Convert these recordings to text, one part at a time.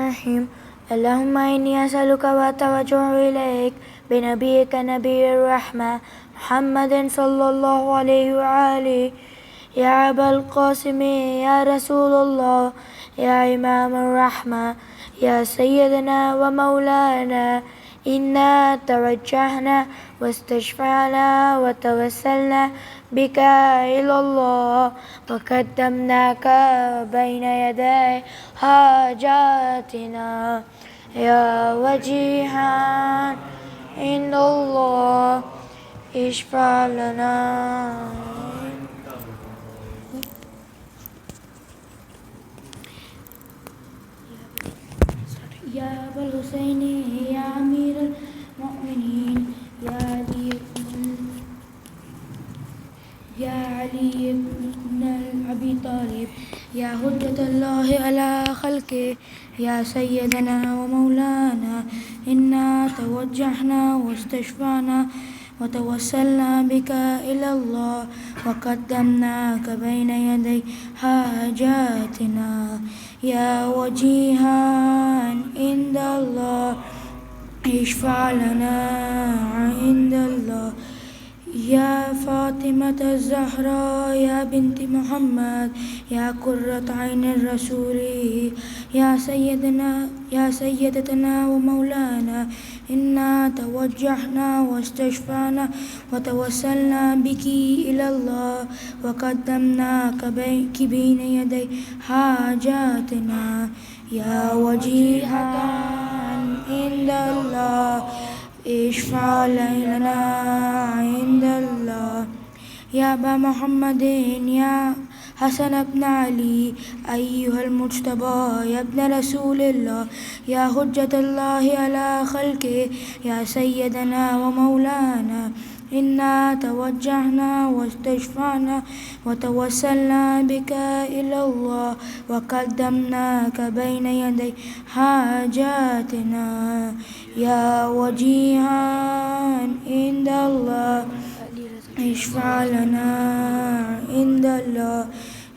الرحيم. اللهم إني أسألك وأتوجه إليك بنبيك نبي الرحمة محمد صلى الله عليه وآله. يا أبا القاسم يا رسول الله يا إمام الرحمة يا سيدنا ومولانا، إنا توجهنا واستشفعنا وتوسلنا بك إلى الله وقدمناك بين يدي حاجاتنا يا وجيها عند الله اشفع لنا. يا أبا الحسين يا أمير المؤمنين يا علي بن أبي طالب يا حجة الله على خلقه يا سيدنا ومولانا، إنا توجهنا واستشفعنا وتوسلنا بك إلى الله وقدمناك بين يدي حاجاتنا يا وجيها عند الله اشفع لنا عند الله. يا فاطمة الزهراء يا بنت محمد يا قرة عين الرسول يا سيدتنا ومولانا، إنا توجهنا واستشفعنا وتوسلنا بك إلى الله وقدمناك بين يدي حاجاتنا يا وجيها عند الله اشفع لنا عند الله. يا أبا محمد يا حسن بن علي أيها المجتبى يا ابن رسول الله يا حجة الله على خلقه يا سيدنا ومولانا، إنا توجهنا واستشفعنا وتوسلنا بك إلى الله وقدمناك بين يدي حاجاتنا يا وجيها عند الله اشفع لنا عند الله.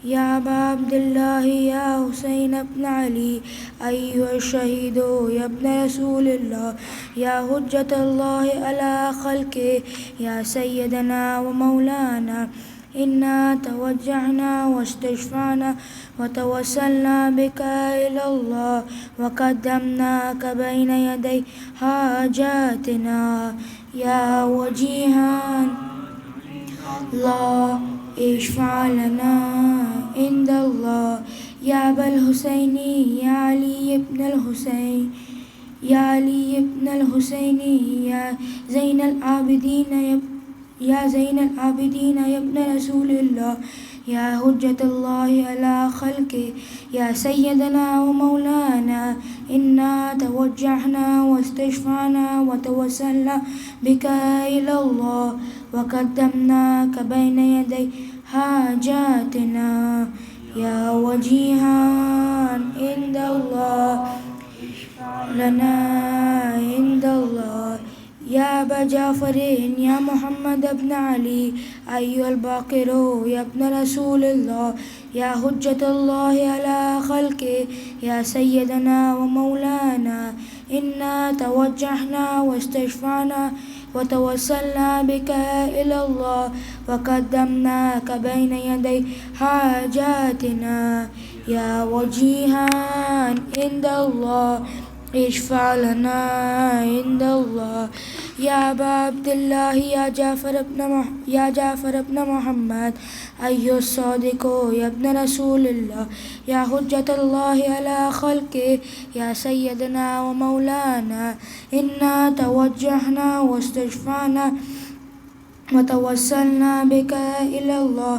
يا أبا عبد الله يا حسين بن علي أيها الشهيد يا ابن رسول الله يا حجة الله على خلقه يا سيدنا ومولانا، إنا توجهنا واستشفعنا وتوسلنا بك إلى الله وقدمناك بين يدي حاجاتنا يا وجيها الله اشفع لنا عند الله. يا أبا الحسين يا علي بن الحسين يا زين العابدين يا ابن رسول الله يا حجة الله على خلقه يا سيدنا ومولانا، إنا توجهنا واستشفعنا وتوسلنا بك إلى الله وقدمناك بين يدي حاجاتنا يا وجيها عند الله لنا عند الله. يا أبا جعفر يا محمد بن علي أيها الباقر يا ابن رسول الله يا حجة الله على خلقه يا سيدنا ومولانا، إنا توجهنا واستشفعنا وتوسلنا بك إلى الله وقدمناك بين يدي حاجاتنا يا وجيها عند الله اشفع لنا عند الله. يا أبا عبد الله يا جعفر بن محمد أيها الصادق يا ابن رسول الله يا حجة الله على خلقه يا سيدنا ومولانا، إنا توجهنا واستشفعنا وتوسلنا بك إلى الله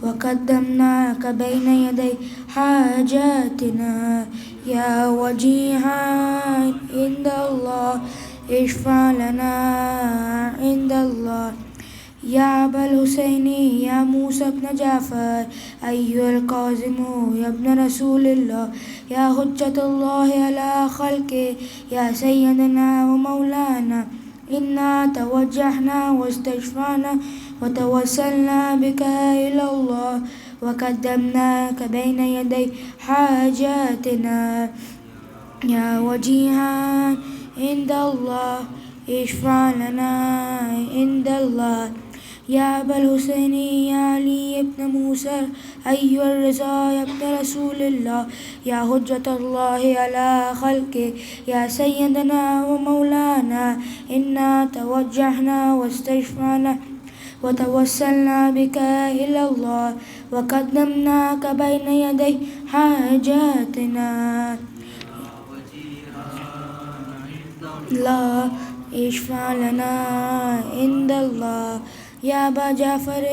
وقدمناك بين يدي حاجاتنا يا وجيها عند الله اشفع لنا عند الله. يا أبا الحسين يا موسى بن جعفر أيها القاسم يا ابن رسول الله يا حجة الله على خلقه يا سيدنا ومولانا، إنا توجهنا واستشفعنا وتوسلنا بك إلى الله وقدمناك بين يدي حاجاتنا يا وجيها عند الله اشفع لنا عند الله يا أبا الحسين يا علي بن موسى أيها الرضا يا ابن رسول الله يا حجة الله على خلقه يا سيدنا ومولانا إنا توجهنا واستشفعنا وتوسلنا بك إلى الله وقدمناك بين يدي حاجاتنا لا اشفع لنا عند الله يا أبا جعفر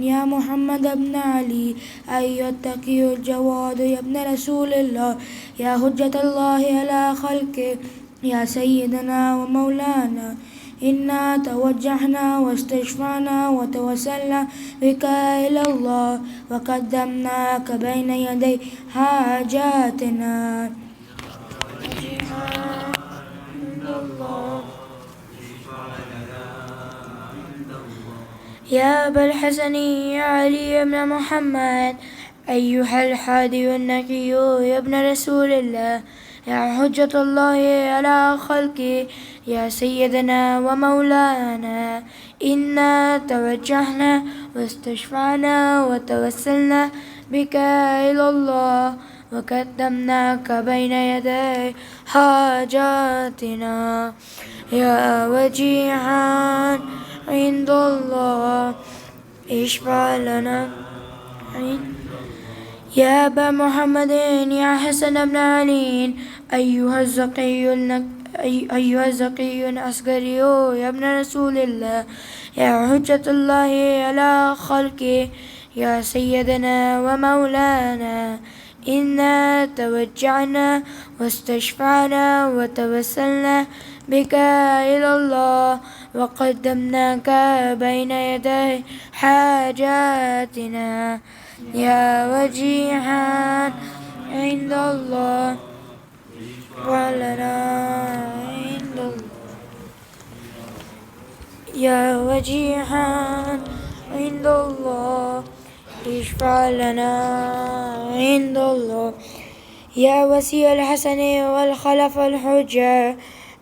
يا محمد بن علي أيها التقي الجواد يا ابن رسول الله يا حجة الله على خلقه يا سيدنا ومولانا إنا توجهنا واستشفعنا وتوسلنا بك إلى الله وقدمناك بين يدي حاجاتنا يا أبا الحسن يا علي بن محمد أيها الحادي النقي يا ابن رسول الله يا حجة الله على خلقه يا سيدنا ومولانا إنا توجهنا واستشفعنا وتوسلنا بك إلى الله وقدمناك بين يدي حاجاتنا يا وجيها عند الله اشفع لنا يا أبا محمد يا حسن بن علي أيها الزكي العسكري يا ابن رسول الله يا حجة الله على خلقه يا سيدنا ومولانا إنا توجعنا واستشفعنا وتوسلنا بك إلى الله وقدمناك بين يدي حاجاتنا يا وجيها عند الله ولنا عند الله يا وجيها عند الله اشفع لنا عند الله يا وسيع الحسن والخلف الحجة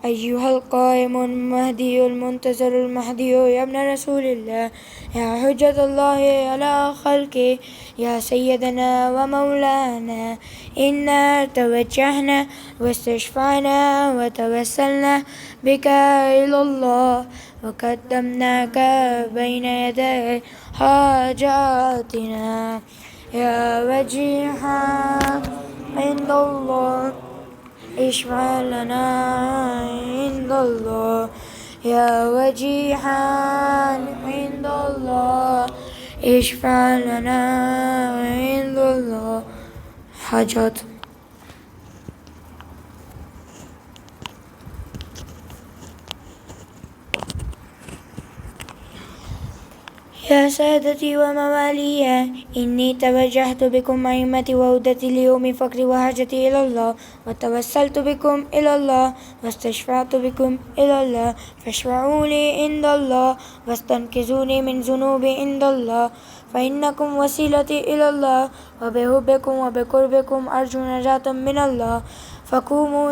أيها القائم المهدي المنتظر المهدي يا ابن رسول الله يا حجة الله على خلقه يا سيدنا ومولانا إنا توجهنا واستشفعنا وتوسلنا بك إلى الله وقدمناك بين يدي حاجاتنا يا وجيها عند الله اشفع لنا عند الله يا وجيها عند الله اشفع لنا عند الله حاجات يا سادتي وموالي إني توجهت بكم أئمة وهدتي ليوم فقري وحاجتي إلى الله وتوسلت بكم إلى الله واستشفعت بكم إلى الله فاشفعوا لي عند الله واستنقذوني من ذنوبي عند الله فإنكم وسيلتي إلى الله وبحبكم وبقربكم أرجو نجاة من الله فقوموا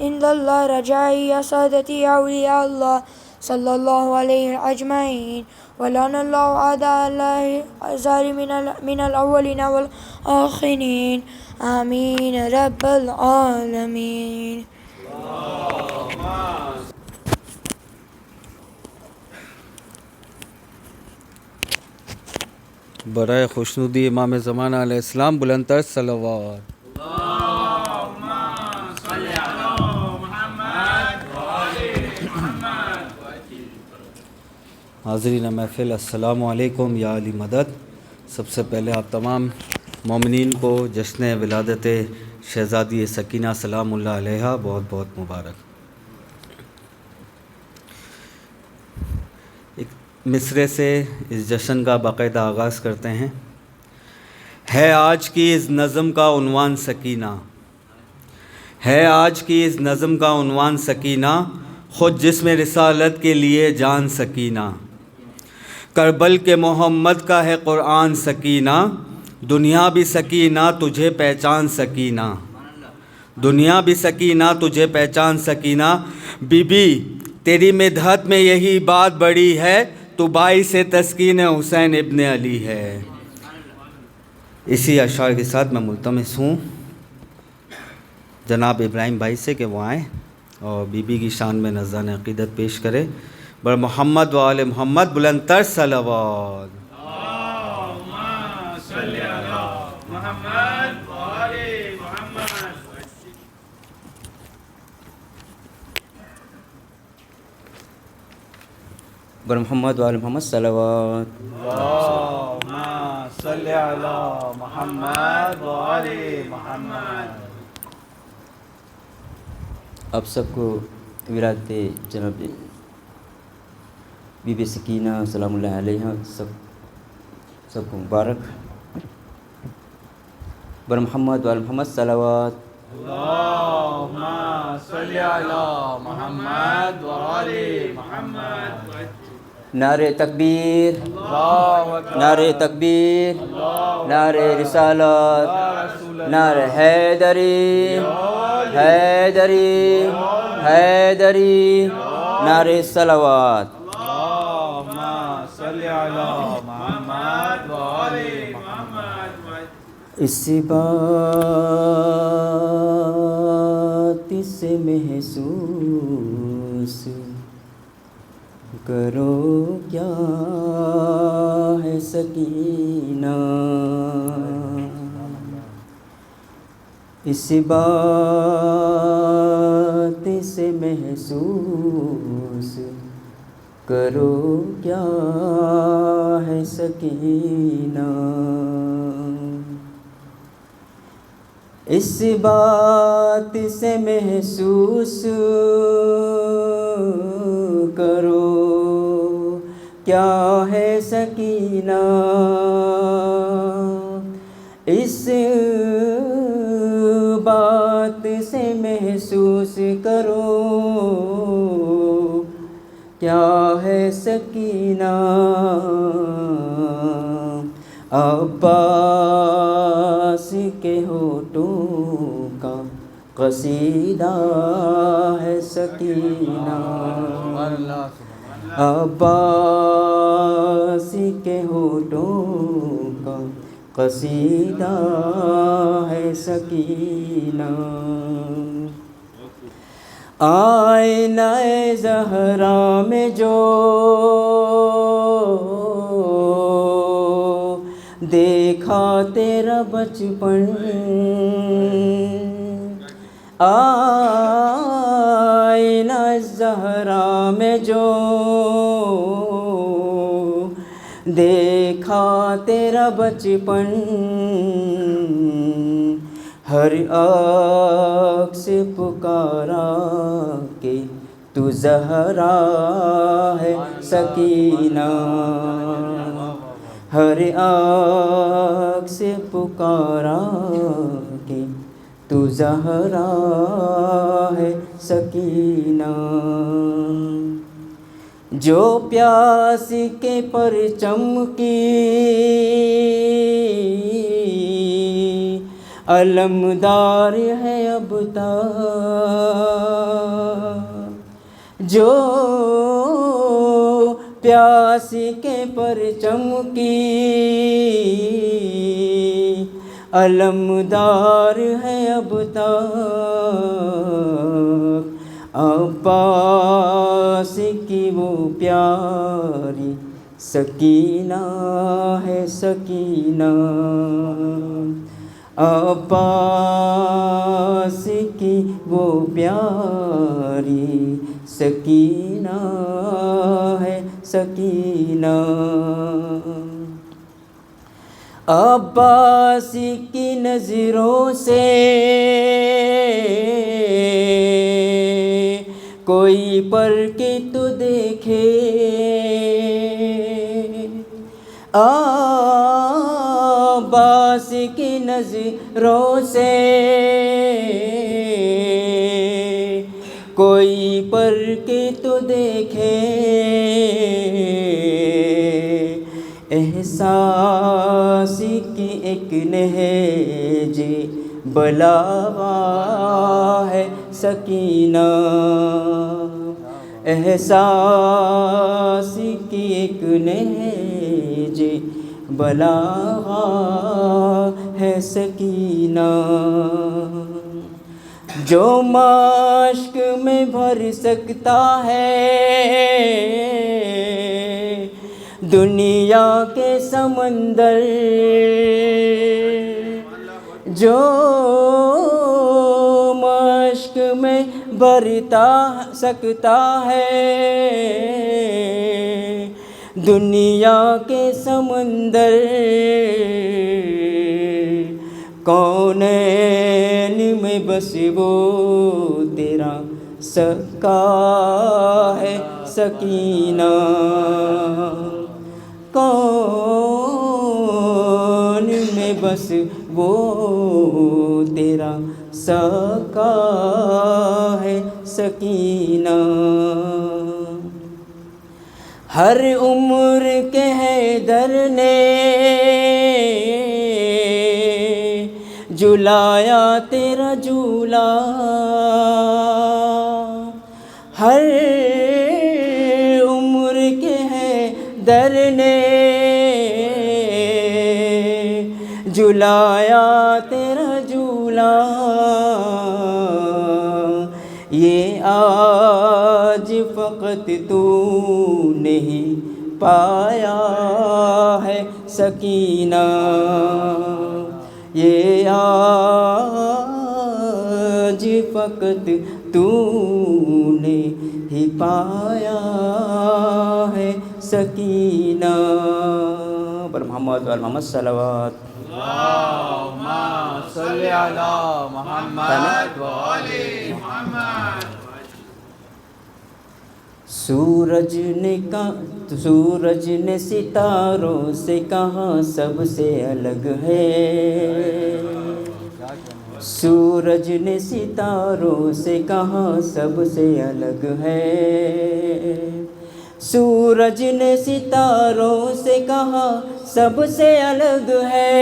عند الله رجائي يا سادتي يا أولياء الله صلى الله عليه أجمعين ولعن الله أعداء الله الظالمين من الأولين والآخرين آمين رب العالمين. برائے خوشنودی امام زمانہ علیہ السلام بلند تر صلوات. حاضرین محفل السلام علیکم یا علی مدد. سب سے پہلے آپ تمام مومنین کو جشن ولادت شہزادی سکینہ سلام اللہ علیہا بہت بہت مبارک. ایک مصرعے سے اس جشن کا باقاعدہ آغاز کرتے ہیں. ہے آج کی اس نظم کا عنوان سکینہ، ہے آج کی اس نظم کا عنوان سکینہ، خود جسم رسالت کے لیے جان سکینہ. کربل کے محمد کا ہے قرآن سکینہ، دنیا بھی سکینہ تجھے پہچان سکینہ. دنیا بھی سکینہ تجھے پہچان سکینہ، بی بی تیری مدحت میں یہی بات بڑی ہے، تو باعث تسکین حسین ابن علی ہے۔ اسی اشعار کے ساتھ میں ملتمس ہوں جناب ابراہیم بھائی سے کہ وہ آئیں اور بی بی کی شان میں نذران عقیدت پیش کرے۔ بر محمد و آل محمد بلند تر صلوات۔ بر محمد و آل محمد صلوات۔ اللہم صلی علی محمد و آل محمد۔ آپ سب کو ولادت جناب بی بی سکینہ سلام اللہ علیہ سب کو مبارک۔ بر محمد و آل محمد صلوات۔ اللہم صلی علی محمد و آل محمد۔ نعرہ تکبیر، اللہ اکبر، نعرہ تکبیر، نعرہ رسالت، نعرہ حیدری، حیدری، حیدری، نعرہ صلوات۔ اللہم صلی علی محمد و آل محمد۔ اس بات سے محسوس کرو کیا ہے سکینہ، اس بات سے محسوس کرو کیا ہے سکینہ، اس بات سے محسوس کرو کیا ہے سکینہ، اس بات سے محسوس کرو کیا ہے سکینہ، عباس کے ہونٹوں کا قصیدہ ہے سکینہ، عباس کے ہونٹوں کا قصیدہ ہے سکینہ، آئینہ زہرا میں جو دیکھا تیرا بچپن، آئینہ زہرا میں جو دیکھا تیرا بچپن، ہر آنکھ سے پکارا کہ تو زہرا ہے سکینہ، ہر آنکھ سے پکارا کہ تو زہرا ہے سکینہ، جو پیاس کے پرچم کی علمدار ہے اب تک، جو پیاس کے پرچم کی علمدار ہے اب تک، عباس کی وہ پیاری سکینہ ہے سکینہ، عباس کی وہ پیاری سکینہ ہے سکینہ، عباس کی نظروں سے کوئی پر کے تو دیکھے، عباس کی نظروں سے کوئی پر کے تو دیکھے، احساس کی ایک نہج بلاغا سکینہ احساس کی ایک نہج بلاغہ ہے سکینہ جو مشق میں بھر سکتا ہے دنیا کے سمندر جو مشق میں بھرتا سکتا ہے دنیا کے سمندر کونین میں بس وہ تیرا سکا ہے سکینہ کون میں بس وہ تیرا سکا ہے سکینہ ہر عمر کے حیدر نے جھلایا تیرا جھولا ہر عمر کے حیدر نے جھلایا تیرا جھولا یہ آج فقط تو نہیں پایا ہے سکینہ یہ آج فقط تو نے ہی پایا ہے سکینہ پر محمد و محمد صلوات اللہم صلی علی محمد و آل محمد سورج نے ستاروں سے کہا سب سے الگ ہے سورج نے ستاروں سے کہا سب سے الگ ہے سورج نے ستاروں سے کہا سب سے الگ ہے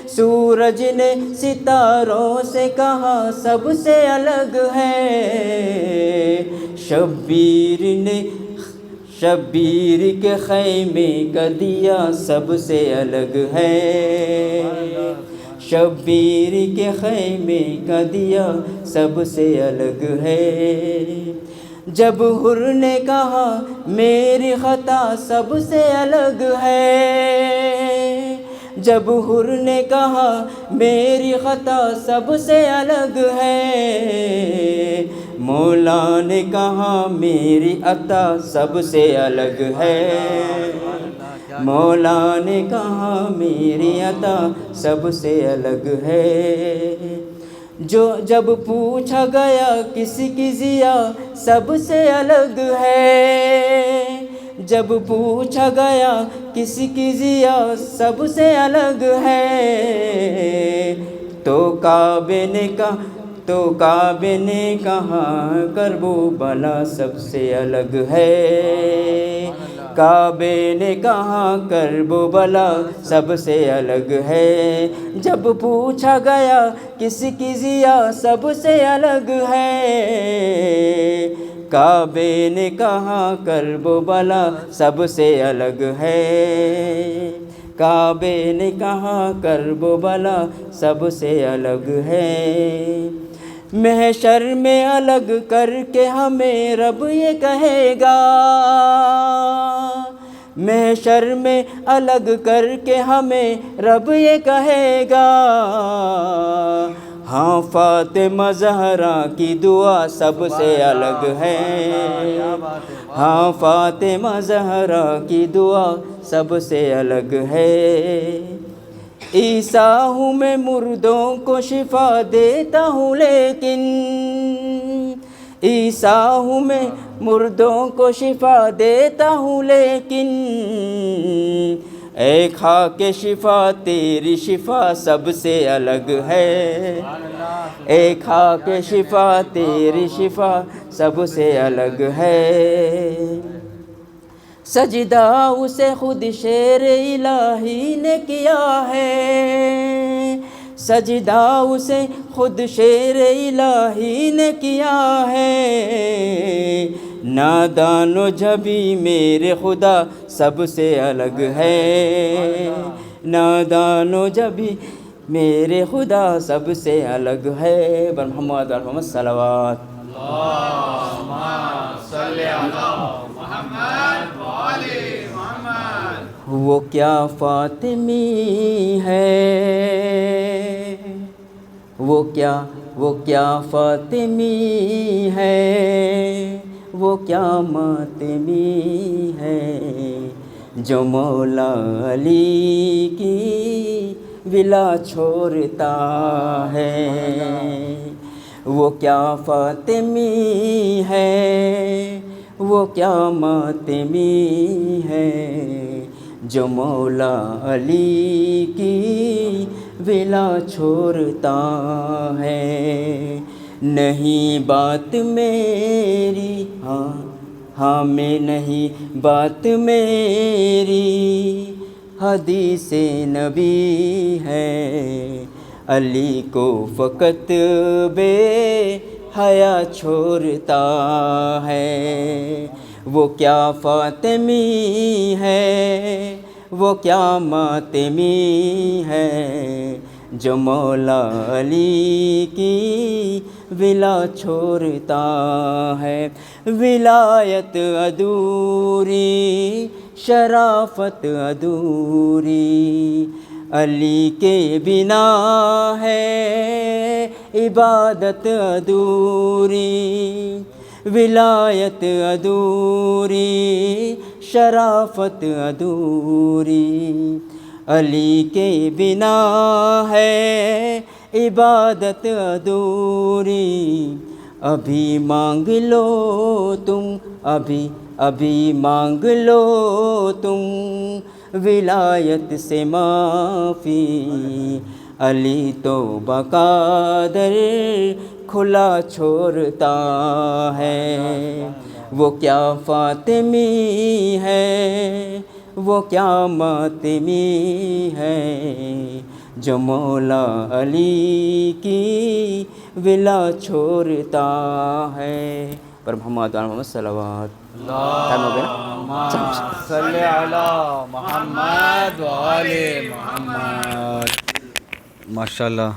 سورج نے ستاروں سے کہا سب سے الگ ہے شبیر کے خیمے کا دیا سب سے الگ ہے شبیر کے خیمے کا دیا سب سے الگ ہے جب حر نے کہا میری خطا سب سے الگ ہے جب حر نے کہا میری خطا سب سے الگ ہے مولا نے کہا میری عطا سب سے الگ ہے مولا نے کہا میری عطا سب سے الگ ہے جو جب پوچھا گیا کس کی ضیا سب سے الگ ہے جب پوچھا گیا کس کی ضیا سب سے الگ ہے تو کعبے نے کہا کرب و بلا سب سے الگ ہے کعبے نے کہا کرب و بلا سب سے الگ ہے جب پوچھا گیا کس کی ضیا سب سے الگ ہے کعبے نے کہا کرب و بلا سب سے الگ ہے کعبے نے کہا کرب و بلا سب سے الگ ہے محشر میں الگ کر کے ہمیں رب یہ کہے گا محشر میں الگ کر کے ہمیں رب یہ کہے گا ہاں فاطمہ زہرا کی دعا سب سے الگ ہے ہاں فاطمہ زہرا کی دعا سب سے الگ ہے عیسیٰ ہوں میں مردوں کو شفا دیتا ہوں لیکن عیسیٰ ہوں میں مردوں کو شفا دیتا ہوں لیکن اے خاک شفا تیری شفا سب سے الگ ہے اے خاک شفا تیری شفا سب سے الگ ہے سجدہ اسے خود شیر الہی نے کیا ہے سجدہ اسے خود شیر الہی نے کیا ہے، نادان و جبی میرے خدا سب سے الگ ہے، نادان و جبی میرے خدا سب سے الگ ہے۔ بر محمد و محمد صلوات۔ وہ کیا فاطمی ہے، وہ کیا فاطمی ہے، وہ کیا ماتمی ہے، جو مولا علی کی ولا چھوڑتا ہے، وہ کیا فاطمی ہے، وہ کیا ماتمی ہے، جو مولا علی کی ولا چھوڑتا ہے۔ نہیں بات میری ہاں میں نہیں بات میری، حدیث نبی ہے، علی کو فقط بے حیا چھوڑتا ہے، وہ کیا فاطمی ہے، وہ کیا ماتمی ہے، جو مولا علی کی ولا چھوڑتا ہے۔ ولایت ادھوری، شرافت ادھوری، علی کے بنا ہے عبادت ادھوری، ولایت ادھوری، شرافت ادھوری، علی کے بنا ہے عبادت ادھوری۔ ابھی مانگ لو تم، ابھی مانگ لو تم ولایت سے معافی، علی تو بقادر کھلا چھوڑتا ہے، وہ کیا فاطمی ہے، وہ کیا ماتمی ہے، جو مولا علی کی ولا چھوڑتا ہے۔ پر محمد محمد صلوات۔ ٹائم ہو گیا نا؟ صلی علی محمد و آل محمد۔ ماشاءاللہ،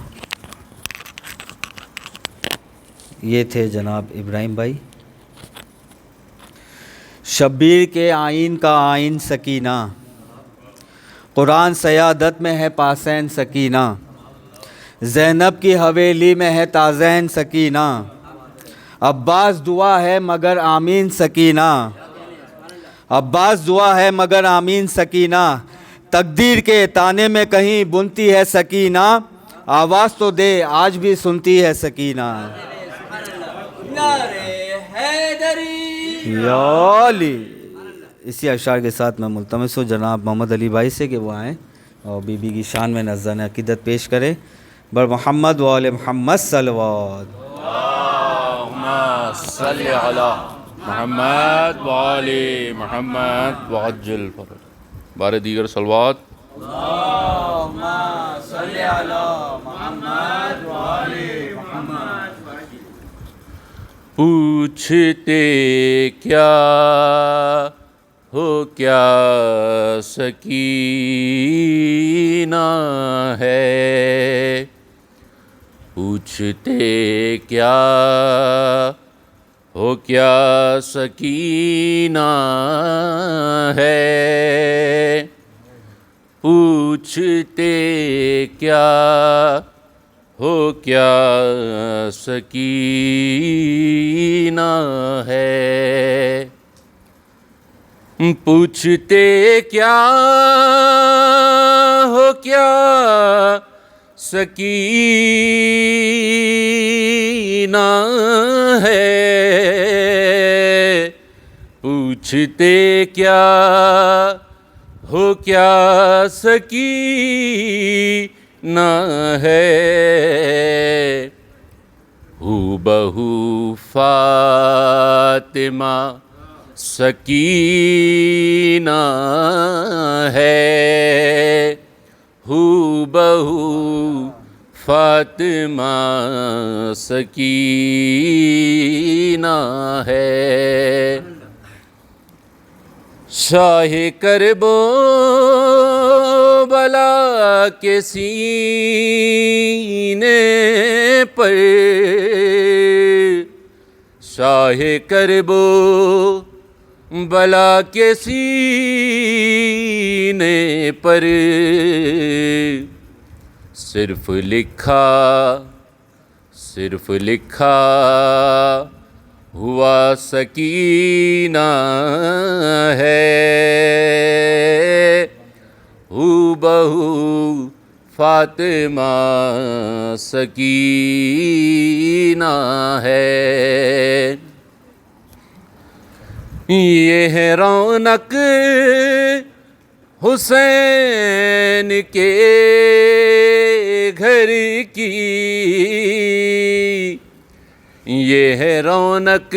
یہ تھے جناب ابراہیم بھائی۔ شبیر کے آئین کا آئین سکینہ، قرآن سیادت میں ہے پاسین سکینہ، زینب کی حویلی میں ہے تازین سکینہ، عباس دعا ہے مگر آمین سکینہ، عباس دعا ہے مگر آمین سکینہ، تقدیر کے تانے میں کہیں بنتی ہے سکینہ، آواز تو دے آج بھی سنتی ہے سکینہ۔ یا علی۔ اسی اشعار کے ساتھ میں ملتمس ہوں جناب محمد علی بھائی سے کہ وہ آئیں اور بی بی کی شان میں نذرانِ عقیدت پیش کریں۔ بر محمد و آل محمد صلوات۔ اللہم صلی علی محمد و آل محمد وعجل فرج۔ بار دیگر صلوات۔ اللہم صلی علی محمد و آل محمد۔ پوچھتے کیا ہو کیا سکینہ ہے، پوچھتے کیا ہو کیا سکینہ ہے، پوچھتے کیا ہو کیا سکینہ ہے، پوچھتے کیا ہو کیا سکینہ ہے، پوچھتے کیا ہو کیا سکینہ ہے، ہو بہو فاطمہ سکینہ ہے، ہو بہو فاطمہ سکینہ ہے، شاہ کرب و بلا کے سینے پر، شاہ کرب و بلا کے سینے پر، صرف لکھا ہوا سکینہ ہے، ہو بہو فاطمہ سکینہ ہے۔ یہ ہے رونق حسین کے گھر کی، یہ ہے رونق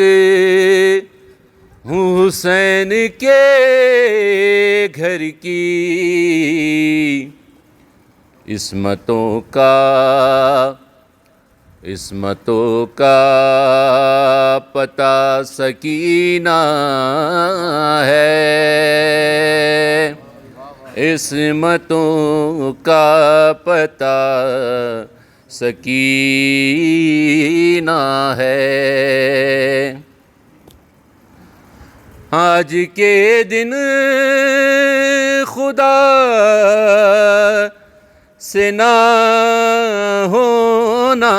حسین کے گھر کی، عصمتوں کا پتہ سکینہ ہے، عصمتوں کا پتہ سکینہ ہے۔ آج کے دن خدا سے نہ ہونا،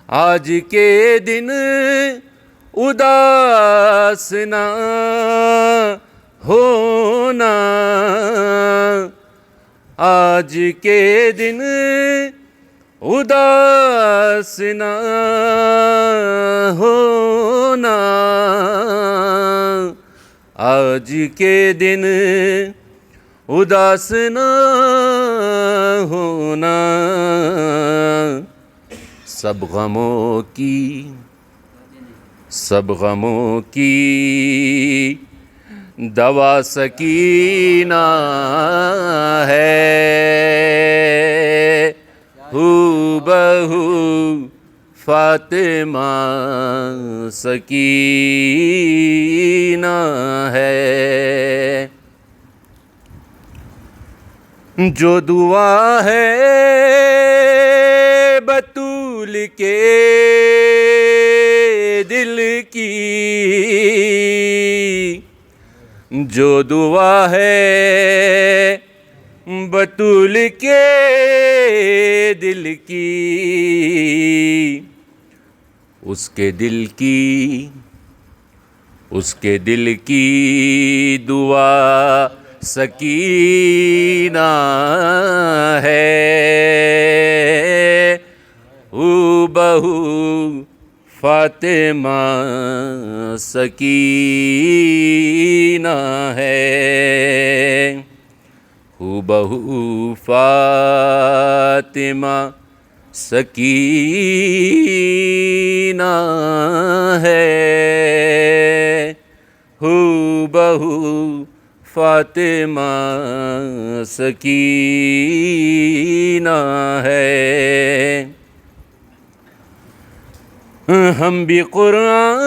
آج کے دن اداس نہ ہونا، آج کے دن اداس نہ ہونا، آج کے دن اداس نہ ہونا، سب غموں کی دوا سکینہ ہے، ہو بہو فاطمہ سکینہ ہے۔ جو دعا ہے بطول کے دل کی، جو دعا ہے بطول کے دل کی، اس کے دل کی دعا سکینہ ہے، ہو بہو فاطمہ سکینہ ہے، ہو بہو فاطمہ سکینہ ہے، ہو بہو فاطمہ سکینہ ہے۔ ہم بھی قرآن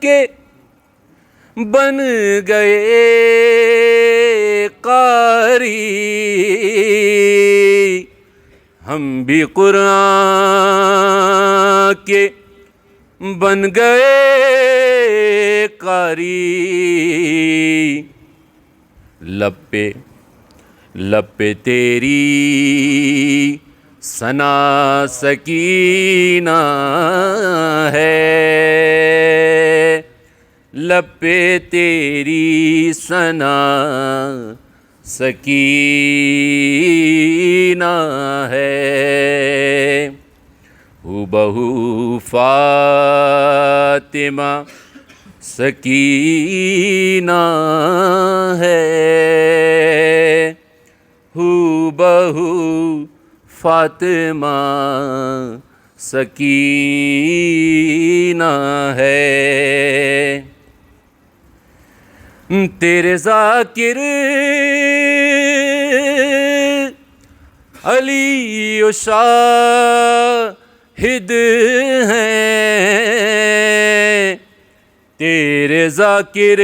کے بن گئے قاری، ہم بھی قرآن کے بن گئے قاری، لب پہ تیری ثنا سکینہ ہے، لب پہ تیری ثنا سکینہ ہے، ہو بہو فاطمہ سکینہ ہے، ہو بہو فاطمہ سکینہ ہے۔ تیرے ذاکر علی و شاہد ہیں تیرے ذاکر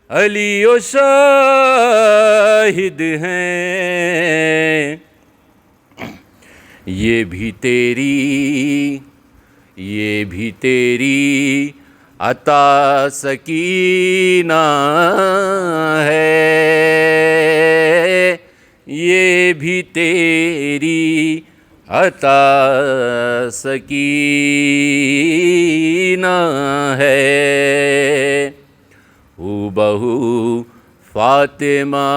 علی و شاہد ہیں یہ بھی تیری عطا سکینہ ہے یہ بھی تیری عطا سکینہ ہے ہو بہو فاطمہ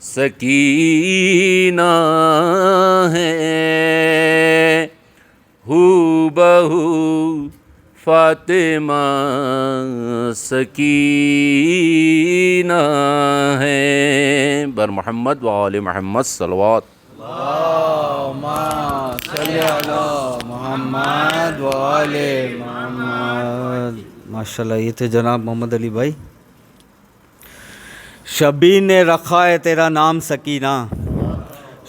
سکینہ ہے ہو بہو فاطمہ سکینہ ہے بر محمد و آل محمد صلوات اللہم صلی علی محمد و آل محمد. ماشاءاللہ یہ تھے جناب محمد علی بھائی. شبیر نے رکھا ہے تیرا نام سکینہ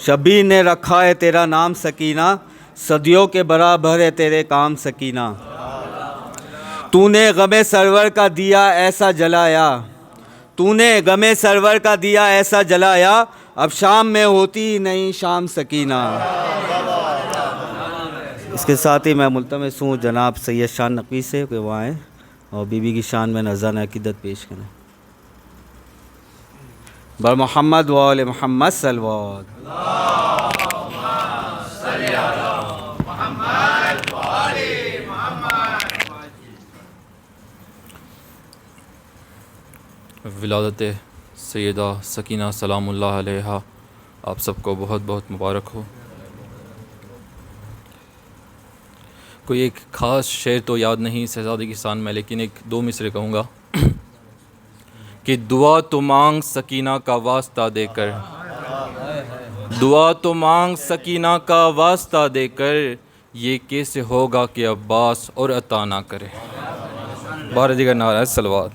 شبیر نے رکھا ہے تیرا نام سکینہ صدیوں کے برابر ہے تیرے کام سکینہ تو نے غم سرور کا دیا ایسا جلایا تو نے غم سرور کا دیا ایسا جلایا اب شام میں ہوتی ہی نہیں شام سکینہ. اس کے ساتھ ہی میں ملتمس ہوں جناب سید شان نقوی سے کہ وہ آئیں اور بی بی کی شان میں نذران عقیدت پیش کریں. بر محمد و آل محمد صلوات. ولادت سیدہ سکینہ سلام اللہ علیہا آپ سب کو بہت بہت مبارک ہو. کوئی ایک خاص شعر تو یاد نہیں شہزادی کی شان میں، لیکن ایک دو مصرے کہوں گا کہ دعا تو مانگ سکینہ کا واسطہ دے کر دعا تو مانگ سکینہ کا واسطہ دے کر یہ کیسے ہوگا کہ عباس اور عطا نہ کرے. بارہ دیگر نعرہ صلوات.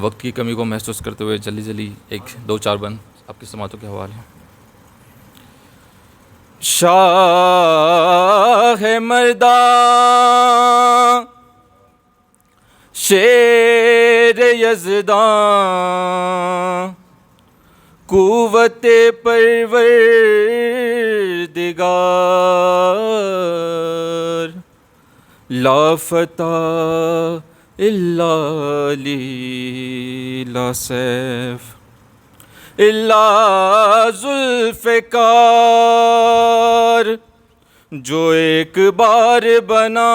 وقت کی کمی کو محسوس کرتے ہوئے جلدی ایک دو چار بند آپ کی سماعتوں کے حوالے. شاہ مردان شیر یزدان قوت پروردگار لا فتح الا لی لا سیف الا ذوالفقار جو ایک بار بنا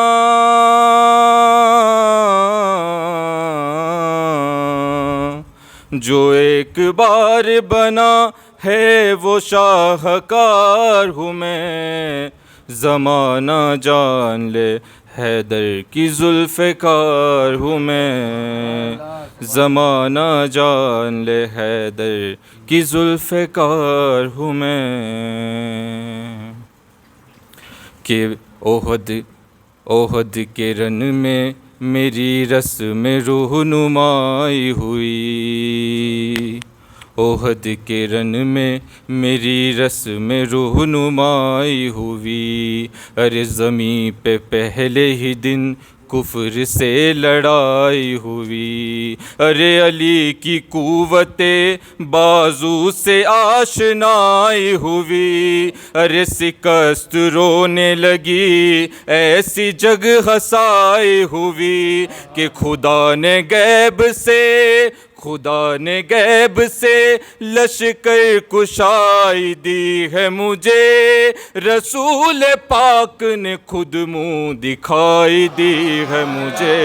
جو ایک بار بنا ہے وہ شاہکار ہوں میں زمانہ جان لے حیدر کی ذوالفقار ہوں میں زمانہ جان لے حیدر کی ذوالفقار ہوں میں کہ اوہد کے رن میں میری رسم رہنمائی ہوئی اوہد کے رن میں میری رسم رہنمائی ہوئی ارے زمیں پہ پہلے ہی دن کفر سے لڑائی ہوئی ارے علی کی قوت بازو سے آشنائی ہوئی ارے شکست رونے لگی ایسی جگ ہسائی ہوئی کہ خدا نے غیب سے لشکر کشائی دی ہے مجھے رسول پاک نے خود منہ دکھائی دی ہے مجھے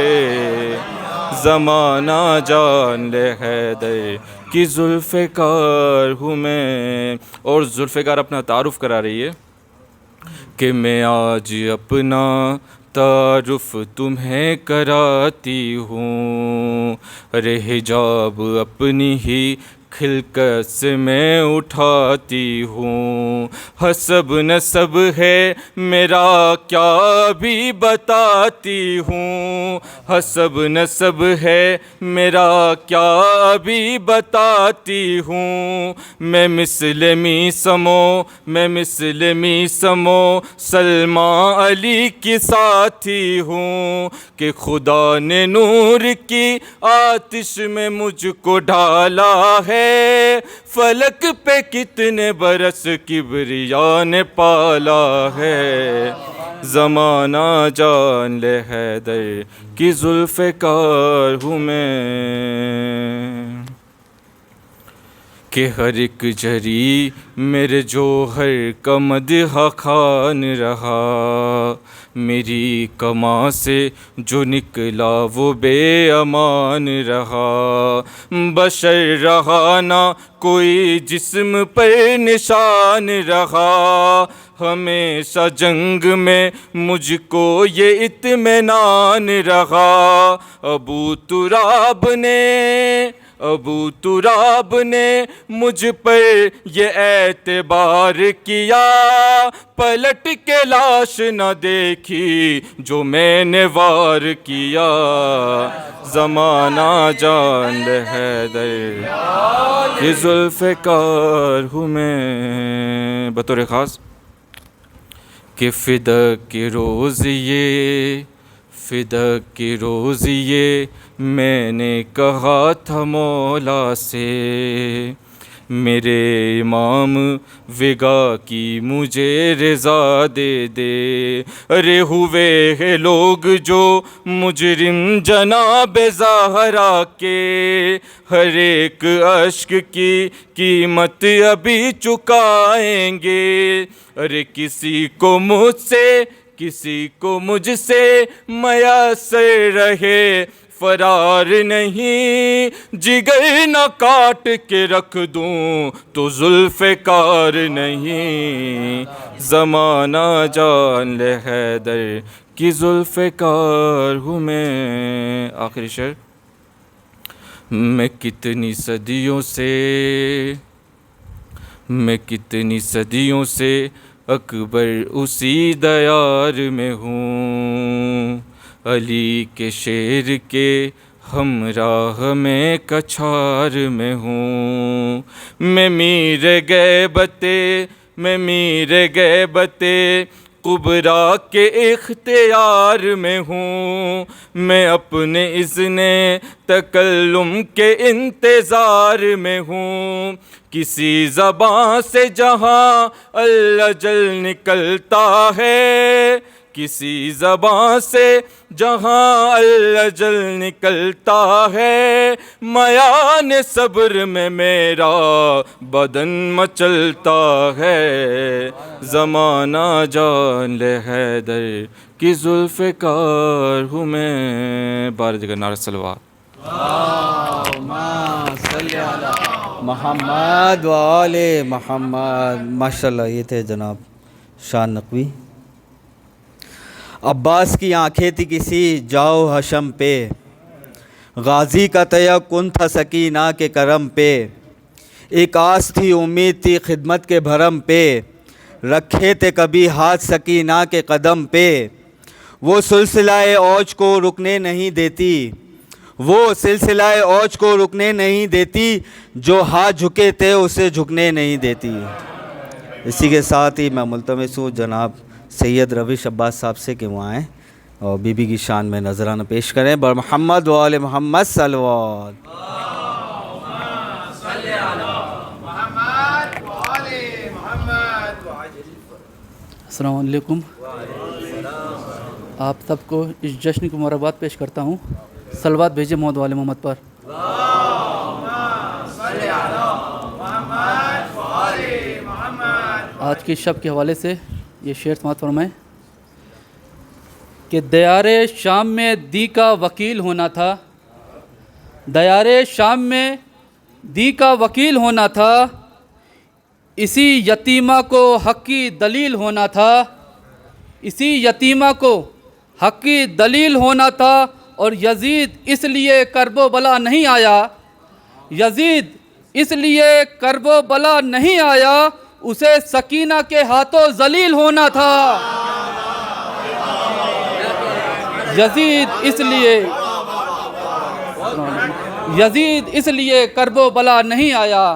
زمانہ جان لے حیدر کی ذوالفقار ہوں میں. اور ذوالفقار اپنا تعارف کرا رہی ہے کہ میں آج اپنا تعارف تمہیں کراتی ہوں ارے حجاب اپنی ہی خلقت میں اٹھاتی ہوں. حسب نسب ہے میرا کیا بھی بتاتی ہوں. حسب نسب ہے میرا کیا بھی بتاتی ہوں. میں مسلمی سمو سلمان علی کی ساتھی ہوں کہ خدا نے نور کی آتش میں مجھ کو ڈالا ہے. فلک پہ کتنے برس کبریا نے پالا ہے. زمانہ جان لے حیدر کی زلف کار ہوں میں کہ ہر ایک جری میرے جوہر کا مدح خوان رہا. میری کماں سے جو نکلا وہ بے امان رہا. بشر رہا نہ کوئی جسم پر نشان رہا. ہمیشہ جنگ میں مجھ کو یہ اطمینان رہا. ابو تراب نے مجھ پر یہ اعتبار کیا. پلٹ کے لاش نہ دیکھی جو میں نے وار کیا. زمانہ جان لے حیدر کی زلف کار ہوں میں بطور خاص کہ فدق کی روز یہ میں نے کہا تھا مولا سے. میرے امام وگا کی مجھے رضا دے دے. ارے ہوئے ہیں لوگ جو مجرم جناب زہرا کے. ہر ایک اشک کی قیمت ابھی چکائیں گے. ارے کسی کو مجھ سے میسر رہے فرار نہیں. جگر نہ کاٹ کے رکھ دوں تو زلف کار نہیں. زمانہ جان لے حیدر کی زلف کار ہوں میں. آخری شعر. میں کتنی صدیوں سے اکبر اسی دیار میں ہوں. علی کے شیر کے ہمراہ میں کچھار میں ہوں. میں میر غیبت کبریٰ کے اختیار میں ہوں. میں اپنے اذن تکلم کے انتظار میں ہوں. کسی زبان سے جہاں اللہ جل نکلتا ہے. کسی زبان سے جہاں اللہ جل نکلتا ہے. میان صبر میں میرا بدن مچلتا ہے. زمانہ جان لے حیدر کی زلف کار ہوں میں. بار دیگر نعرہ صلوات. محمد و آل محمد. ماشاءاللہ یہ تھے جناب شان نقوی. عباس کی آنکھیں تھی کسی جاؤ حشم پہ. غازی کا تیقن تھا سکینہ کے کرم پہ. ایک آس تھی امید تھی خدمت کے بھرم پہ. رکھے تھے کبھی ہاتھ سکینہ کے قدم پہ. وہ سلسلہ اوج کو رکنے نہیں دیتی. جو ہاتھ جھکے تھے اسے جھکنے نہیں دیتی. اسی کے ساتھ ہی میں ملتمس ہوں جناب سید رویش عباس صاحب سے کہ وہ آئیں اور بی بی کی شان میں نذرانہ پیش کریں. بر محمد و آل محمد صلوات. السلام علیکم. آپ سب کو اس جشن کی مبارکباد پیش کرتا ہوں. صلوات بھیجے محمد والے محمد پر. آج کی شب کے حوالے سے یہ شعر سماعت فرمائیں کہ دیار شام میں دی کا وکیل ہونا تھا. دیار شام میں دی کا وکیل ہونا تھا. اسی یتیمہ کو حق کی دلیل ہونا تھا. اسی یتیمہ کو حق کی دلیل ہونا تھا. اور یزید اس لیے کرب و بلا نہیں آیا. یزید اس لیے کرب و بلا نہیں آیا، اسے سکینہ کے ہاتھوں ذلیل ہونا تھا۔ یزید اس لیے کرب و بلا نہیں آیا،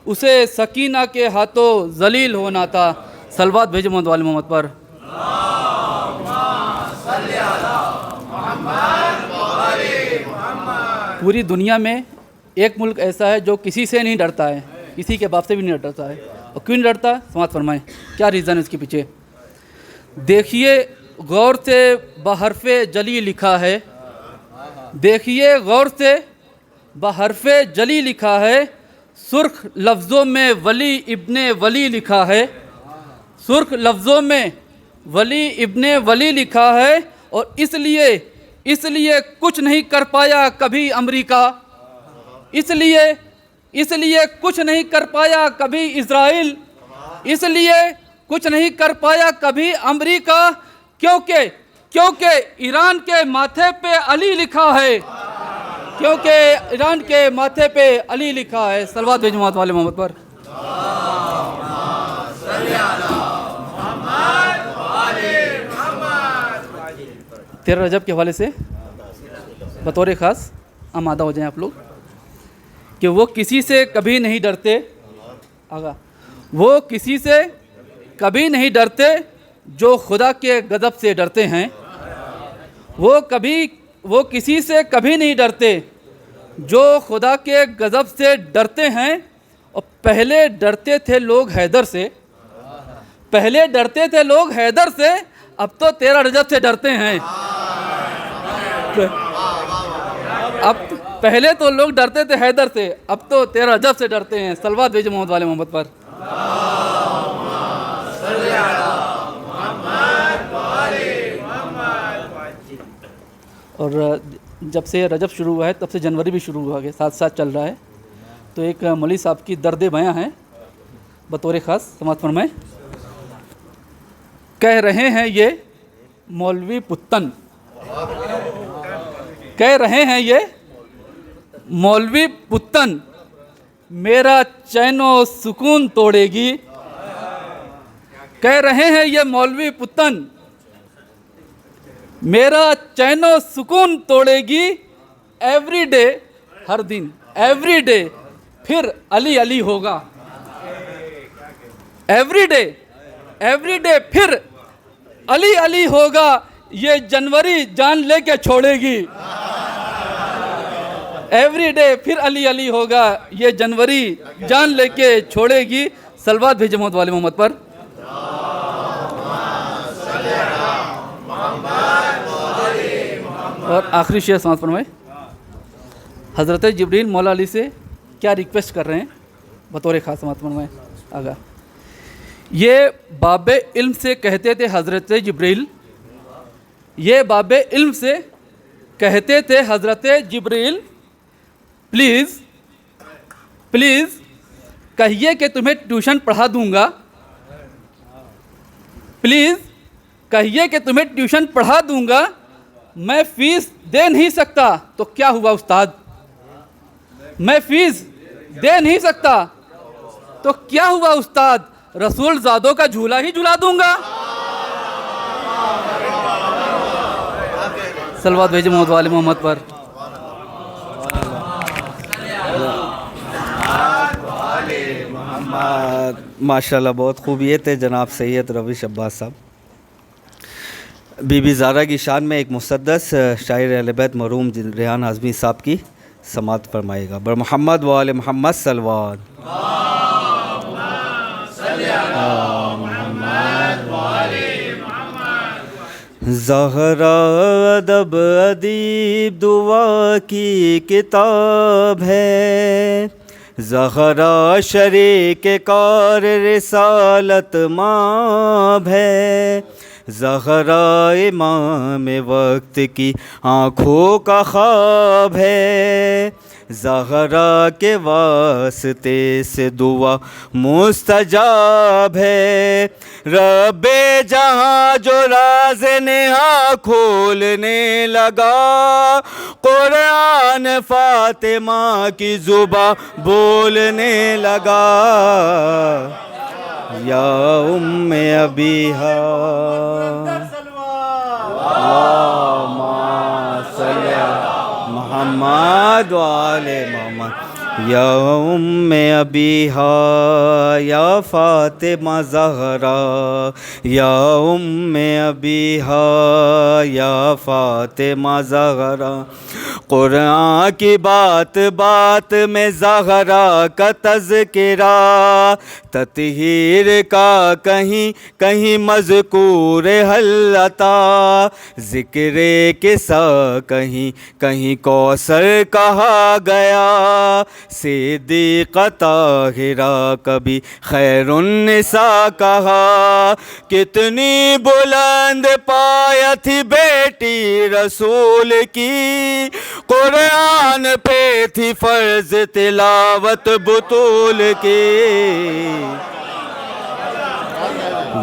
اسے سکینہ کے ہاتھوں ذلیل ہونا تھا۔ صلوات بھیجو محمد وال محمد پر۔ پوری دنیا میں ایک ملک ایسا ہے جو کسی سے نہیں ڈرتا ہے، کسی کے باپ سے بھی نہیں ڈرتا ہے۔ اور کیوں نہیں ڈرتا؟ سماعت فرمائیں کیا ریزن ہے اس کے پیچھے۔ دیکھیے غور سے بحرف جلی لکھا ہے، دیکھیے غور سے بحرف جلی لکھا ہے، سرخ لفظوں میں ولی ابن ولی لکھا ہے، سرخ لفظوں میں ولی ابن ولی لکھا ہے۔ اور اس لیے کچھ نہیں کر پایا کبھی امریکہ، اس لیے کچھ نہیں کر پایا کبھی اسرائیل، اس لیے کچھ نہیں کر پایا کبھی امریکہ، کیونکہ ایران کے ماتھے پہ علی لکھا ہے، کیونکہ ایران کے ماتھے پہ علی لکھا ہے۔ صلوات بھیجو محمد والے محمد پر۔ 13 رجب کے حوالے سے بطور خاص آمادہ ہو جائیں آپ لوگ کہ وہ کسی سے کبھی نہیں ڈرتے، آگا وہ کسی سے کبھی نہیں ڈرتے جو خدا کے غضب سے ڈرتے ہیں، وہ کسی سے کبھی نہیں ڈرتے جو خدا کے غضب سے ڈرتے ہیں۔ اور پہلے ڈرتے تھے لوگ حیدر سے، پہلے ڈرتے تھے لوگ حیدر سے، اب تو 13 رجب سے ڈرتے ہیں۔ اب پہلے تو لوگ ڈرتے تھے حیدر سے، اب تو 13 رجب سے ڈرتے ہیں۔ صلوات بھیجو محمد والے محمد پر۔ اور جب سے رجب شروع ہوا ہے تب سے جنوری بھی شروع ہوا ہے، ساتھ ساتھ چل رہا ہے۔ تو ایک مولوی صاحب کی درد بیاں ہیں بطور خاص، سماعت فرمائیں۔ کہہ رہے ہیں یہ مولوی پتن، کہہ رہے ہیں یہ مولوی پتن، میرا چین و سکون توڑے گی۔ کہہ رہے ہیں یہ مولوی پتن، میرا چین و سکون توڑے گی۔ ایوری ڈے، ہر دن، ایوری ڈے پھر علی علی ہوگا، ایوری ڈے پھر علی علی ہوگا، یہ جنوری جان لے کے چھوڑے گی۔ ایوری ڈے پھر علی علی ہوگا، یہ جنوری جان لے کے چھوڑے گی۔ صلوات بھیجو محمد والے محمد پر۔ اور آخری شعر سماعت فرمائے۔ حضرت جبریل مولا علی سے کیا ریکویسٹ کر رہے ہیں بطور خاص، سماعت فرمائے آگا۔ یہ باب علم سے کہتے تھے حضرت جبریل، یہ باب علم سے کہتے تھے حضرت جبریل، پلیز کہیے کہ تمہیں ٹیوشن پڑھا دوں گا، پلیز کہیے کہ تمہیں ٹیوشن پڑھا دوں گا، میں فیس دے نہیں سکتا تو کیا ہوا استاد، میں فیس دے نہیں سکتا تو کیا ہوا استاد، رسول زادوں کا جھولا ہی جھلا دوں گا۔ صلوات بھیجو محمد والے محمد پر۔ ماشاءاللہ بہت خوبیے تھے جناب سید رویش عباس صاحب۔ بی بی زہرا کی شان میں ایک مسدس شاعر اہل بیت مرحوم ریحان اعظمی صاحب کی سماعت فرمائے گا۔ بر محمد و آل محمد صلوات۔ زہرا ادب ادیب دعا کی کتاب ہے، زہرا شریک کار رسالت ماب ہے، زہرا امام وقت کی آنکھوں کا خواب ہے، زہرا کے واسطے سے دعا مستجاب ہے. رب جہاں جو راز نہا کھولنے لگا, قرآن فاطمہ کی زباں بولنے لگا. یا ام ابیہا اللہم صلی علی محمد وآل محمد. یا ام ابیہا یا فاطمہ زہرا, یا ام ابیہا یا فاطمہ زہرا. قرآن کی بات بات میں زہرا کا تذکرہ, تطہیر کا کہیں کہیں مذکور حل عطا, ذکر قصہ کہیں کہیں کوثر کہا گیا. صدیقہ طاہرہ کبھی خیر النساء کہا. کتنی بلند پایا تھی بیٹی رسول کی, قرآن پہ تھی فرض تلاوت بطول کی.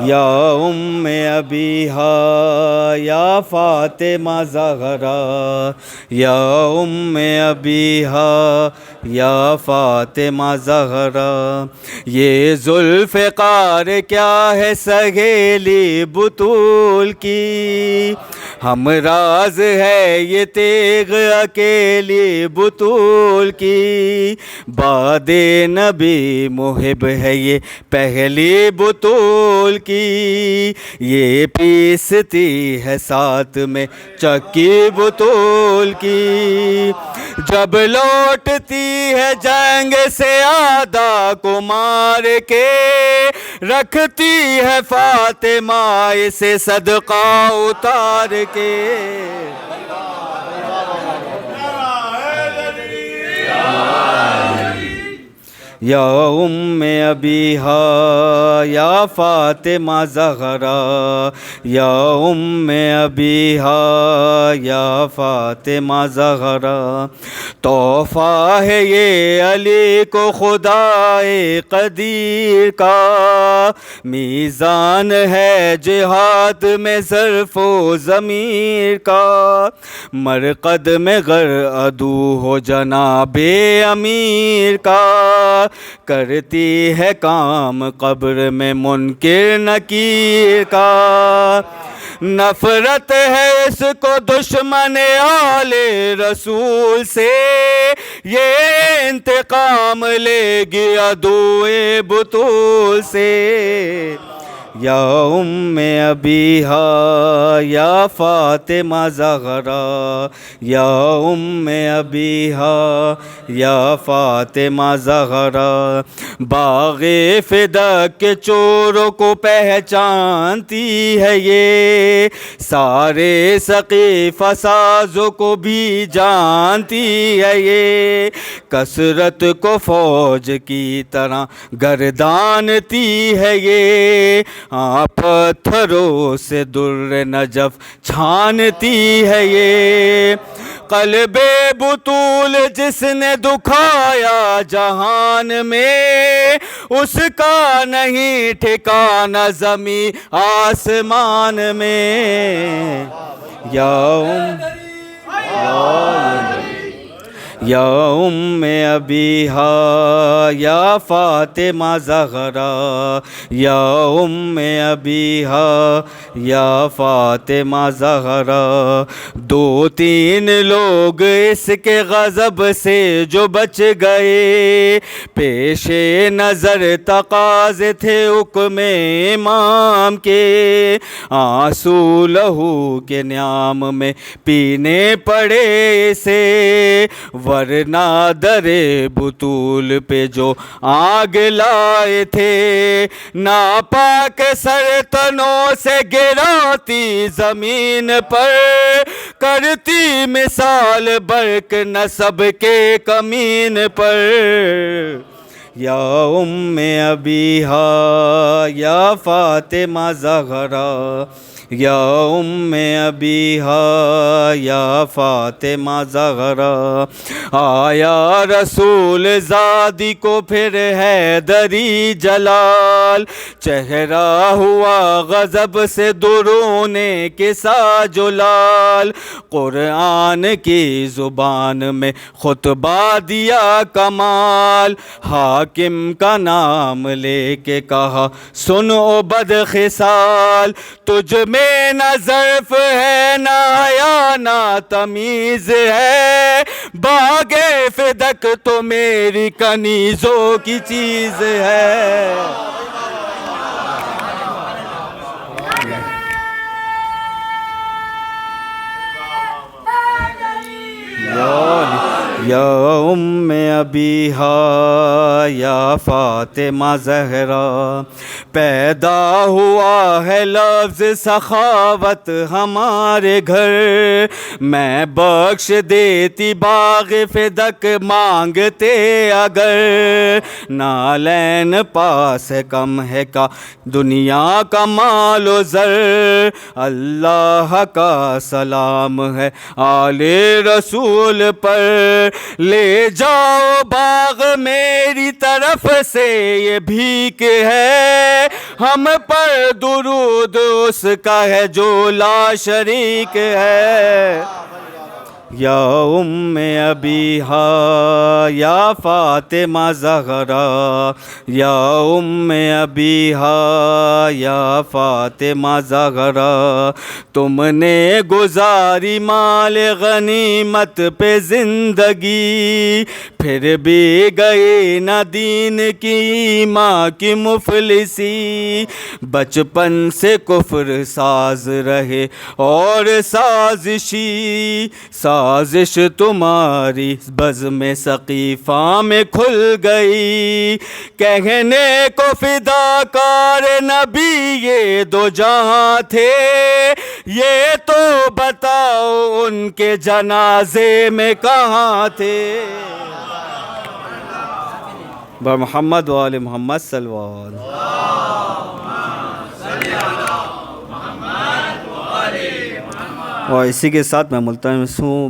یا ام ابیہا یا فاطمہ زہرا, یا ام ابیہا یا فاطمہ زہرا. یہ ذوالفقار کیا ہے سہیلی بطول کی, ہم راز ہے یہ تیغ اکیلی بطول کی. باد نبی محب ہے یہ پہلی بطول کی, یہ پیستی ہے ساتھ میں چکی بطول کی. جب لوٹتی ہے جنگ سے آدھا کو مار کے, رکھتی ہے فاطمہ اسے صدقہ اتار کے. یا ام ابیہا یا فاطمہ زہرا, یا ام ابیہا یا فاطمہ زہرا. تحفہ ہے یہ علی کو خدائے قدیر کا, میزان ہے جہاد میں ظرف و ضمیر کا. مرقد میں غر عدو ہو جناب امیر کا, کرتی ہے کام قبر میں منکر نکیر کا. نفرت ہے اس کو دشمن آل رسول سے, یہ انتقام لے گی عدوِ بطول سے. یا ام ابیہا یا فاطمہ زہرا, یا ام ابیہا یا فاطمہ زہرا. باغ فدق کے چوروں کو پہچانتی ہے یہ, سارے ثقیفہ سازوں کو بھی جانتی ہے یہ. کثرت کو فوج کی طرح گردانتی ہے یہ, پتھروں سے در نجف چھانتی ہے یہ. قلب بطول جس نے دکھایا جہان میں, اس کا نہیں ٹھکانہ زمین آسمان میں. یا ام ابیہا یا فاطمہ زہرا, یا ام ابیہا یا فاطمہ زہرا. دو تین لوگ اس کے غضب سے جو بچ گئے, پیش نظر تقاضے تھے حکم امام کے. آنسو لہو کے نیام میں پینے پڑے اسے, ورنہ در بطول پہ جو آگ لائے تھے. ناپاک سر تنوں سے گراتی زمین پر, کرتی مثال برق نسب کے کمین پر. یا ام ابیہا یا فاطمہ زہرا, یا ام ابیہا یا فاطمہ زہرا، آیا رسول زادی کو پھر حیدری جلال، چہرہ ہوا غضب سے درونے کے ساجلال، قرآن کی زبان میں خطبہ دیا کمال، حاکم کا نام لے کے کہا سن او بد خصال، تجھ میں نہ ظرف ہے نہ حیا نہ تمیز ہے، باغ فدق تو میری کنیزوں کی چیز ہے۔ یا ام ابیہا یا فاطمہ زہرا، پیدا ہوا ہے لفظ سخاوت ہمارے گھر، میں بخش دیتی باغ فدق مانگتے اگر، نالین پاس کم ہے کا دنیا کا مال و زر، اللہ کا سلام ہے آل رسول پر، لے جاؤ باغ میری طرف سے یہ بھیک ہے، ہم پر درود اس کا ہے جو لا شریک ہے۔ یا ام ابیہا یا فاطمہ زہرا، یا ام ابیہا یا فاطمہ زہرا، تم نے گزاری مال غنیمت پہ زندگی، پھر بھی گئے نہ دین کی ماں کی مفلسی، بچپن سے کفر ساز رہے اور سازشی، سازش تمہاری بزم ثقیفہ میں کھل گئی، کہنے کو فداکار نبی یہ دو جہاں تھے، یہ تو بتاؤ ان کے جنازے میں کہاں تھے۔ محمد و آل محمد صلی اللہ علیہ وسلم۔ اور اسی کے ساتھ میں ملتمس ہوں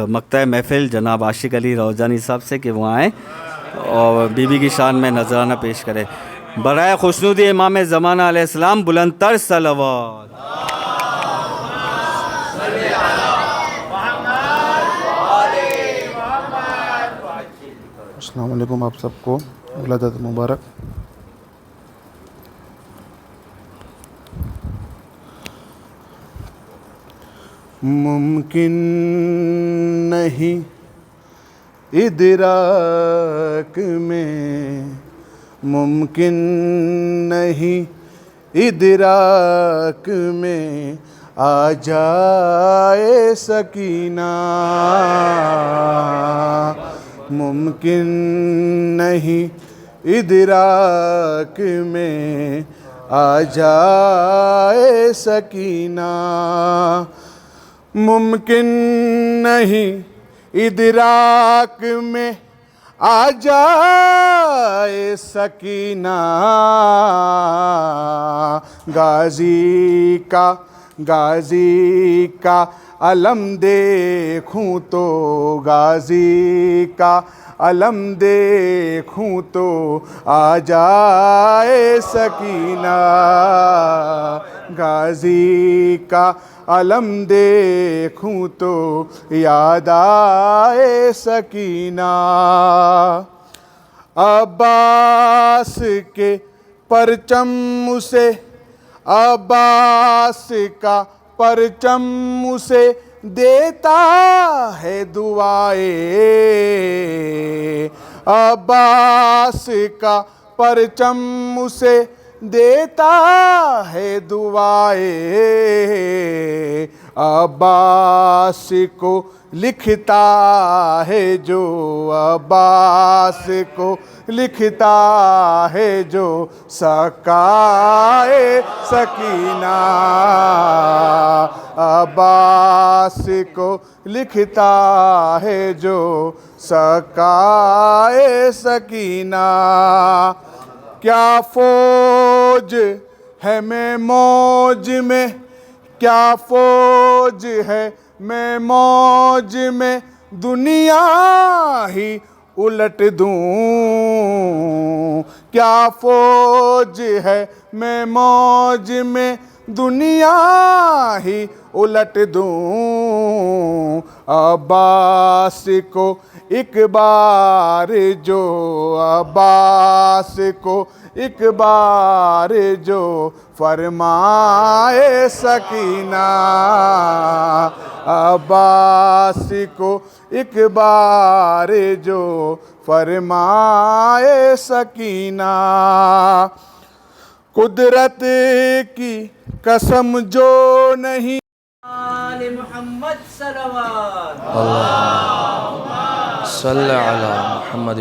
مقطع محفل جناب عاشق علی روزانی صاحب سے کہ وہ آئیں اور بی بی کی شان میں نذرانہ پیش کریں۔ برائے خوشنودی امام زمانہ علیہ السلام بلند تر صلوات۔ السلام علیکم، آپ سب کو ولادت مبارک۔ ممکن نہیں ادراک میں، ممکن نہیں ادراک میں آ جائے سکینہ، ممکن نہیں ادراک میں آ جائے سکینہ، ممکن نہیں ادراک میں آ جائے سکینہ، غازی کا علم دیکھوں تو، غازی کا علم دیکھوں تو آ جائے سکینہ، غازی کا علم دیکھوں تو یاد آئے سکینہ، عباس کے پرچم سے، عباس کا پرچم اسے دیتا ہے دعائیں، عباس کا پرچم اسے دیتا ہے دعائیں، عباس کو لکھتا ہے جو، عباس کو لکھتا ہے جو سکائے سکینہ، عباس کو لکھتا ہے جو سکائے سکینہ، کیا فوج ہے میں موج میں، کیا فوج ہے میں موج میں دنیا ہی الٹ دوں، کیا فوج ہے میں موج میں دنیا ہی الٹ دوں، عباس کو ایک بار جو، عباس کو ایک بار جو فرمائے سکینہ، عباس کو ایک بار جو فرمائے سکینہ، قدرت کی قسم جو نہیں آل محمد صلوات صلی علی محمد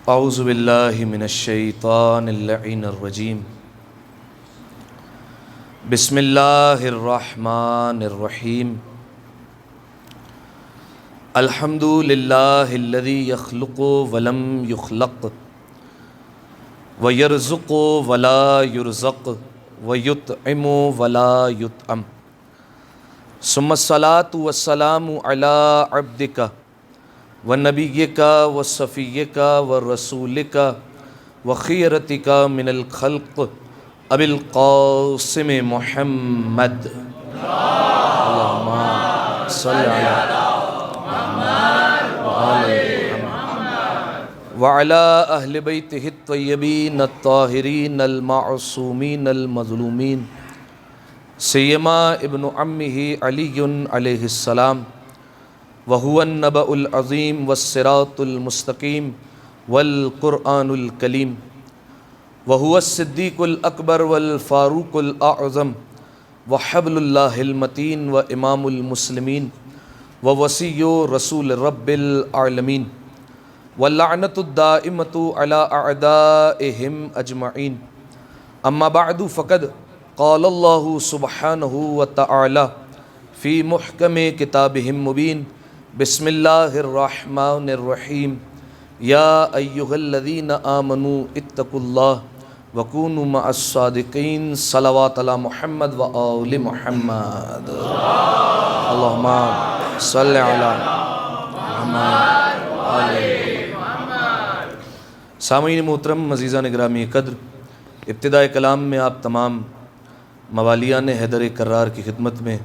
اعوذ باللہ من الشیطان اللعین الرجیم، بسم اللہ الرحمن الرحیم، الحمد للہ الذی یخلق ولم یخلق ویرزق ولا یرزق ویطعم ولا یطعم، ثم الصلاة والسلام علی عبدک ونبیک وصفیک ورسولک وخیرتک من الخلق ابی القاسم محمد، اللہم صلی علی وعلى أهل بيته الطيبين الطاهرين المعصومين المظلومين سيما ابن عمه علي عليه السلام، وهو النبأ العظيم والصراط المستقيم والقرآن الكليم، وهو الصديق الأكبر والفاروق الأعظم وحبل الله المتين وإمام المسلمين ووصي رسول رب العالمين، واللعنة الدائمة على أعدائهم أجمعين، أما بعد فقد قال الله سبحانه وتعالى في محكم كتابه المبين، بسم الله الرحمن الرحيم، يا أيها الذين آمنوا اتقوا الله وكونوا مع الصادقين، صلوات على محمد وآل محمد، اللهم صل على محمد وآل سامعین محترم، عزیزان گرامی قدر، ابتدائے کلام میں آپ تمام موالیان حیدر کرار کی خدمت میں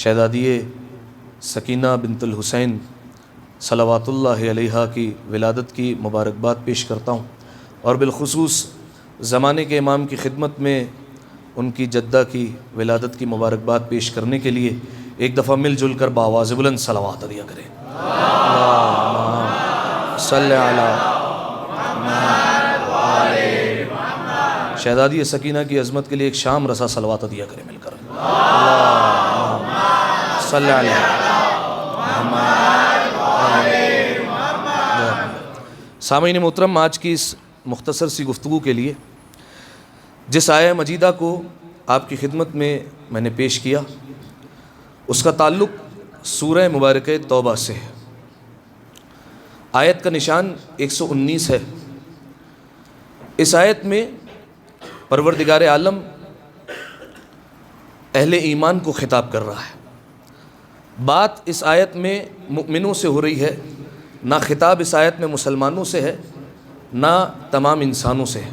شہزادی سکینہ بنت الحسین صلوات اللہ علیہا کی ولادت کی مبارکباد پیش کرتا ہوں، اور بالخصوص زمانے کے امام کی خدمت میں ان کی جدہ کی ولادت کی مبارکباد پیش کرنے کے لیے ایک دفعہ مل جل کر بآواز بلند صلوات ادا کریں، اللہم صلی علی شہزادی سکینہ کی عظمت کے لیے ایک شام رسا صلوات عطیہ کریں مل کر، اللہم صلی علی محمد۔ سامعین محترم، آج کی اس مختصر سی گفتگو کے لیے جس آیہ مجیدہ کو آپ کی خدمت میں نے پیش کیا، اس کا تعلق سورہ مبارکہ توبہ سے ہے۔ آیت کا نشان 119 ہے۔ اس آیت میں پروردگار عالم اہل ایمان کو خطاب کر رہا ہے۔ بات اس آیت میں مؤمنوں سے ہو رہی ہے، نہ خطاب اس آیت میں مسلمانوں سے ہے نہ تمام انسانوں سے ہے،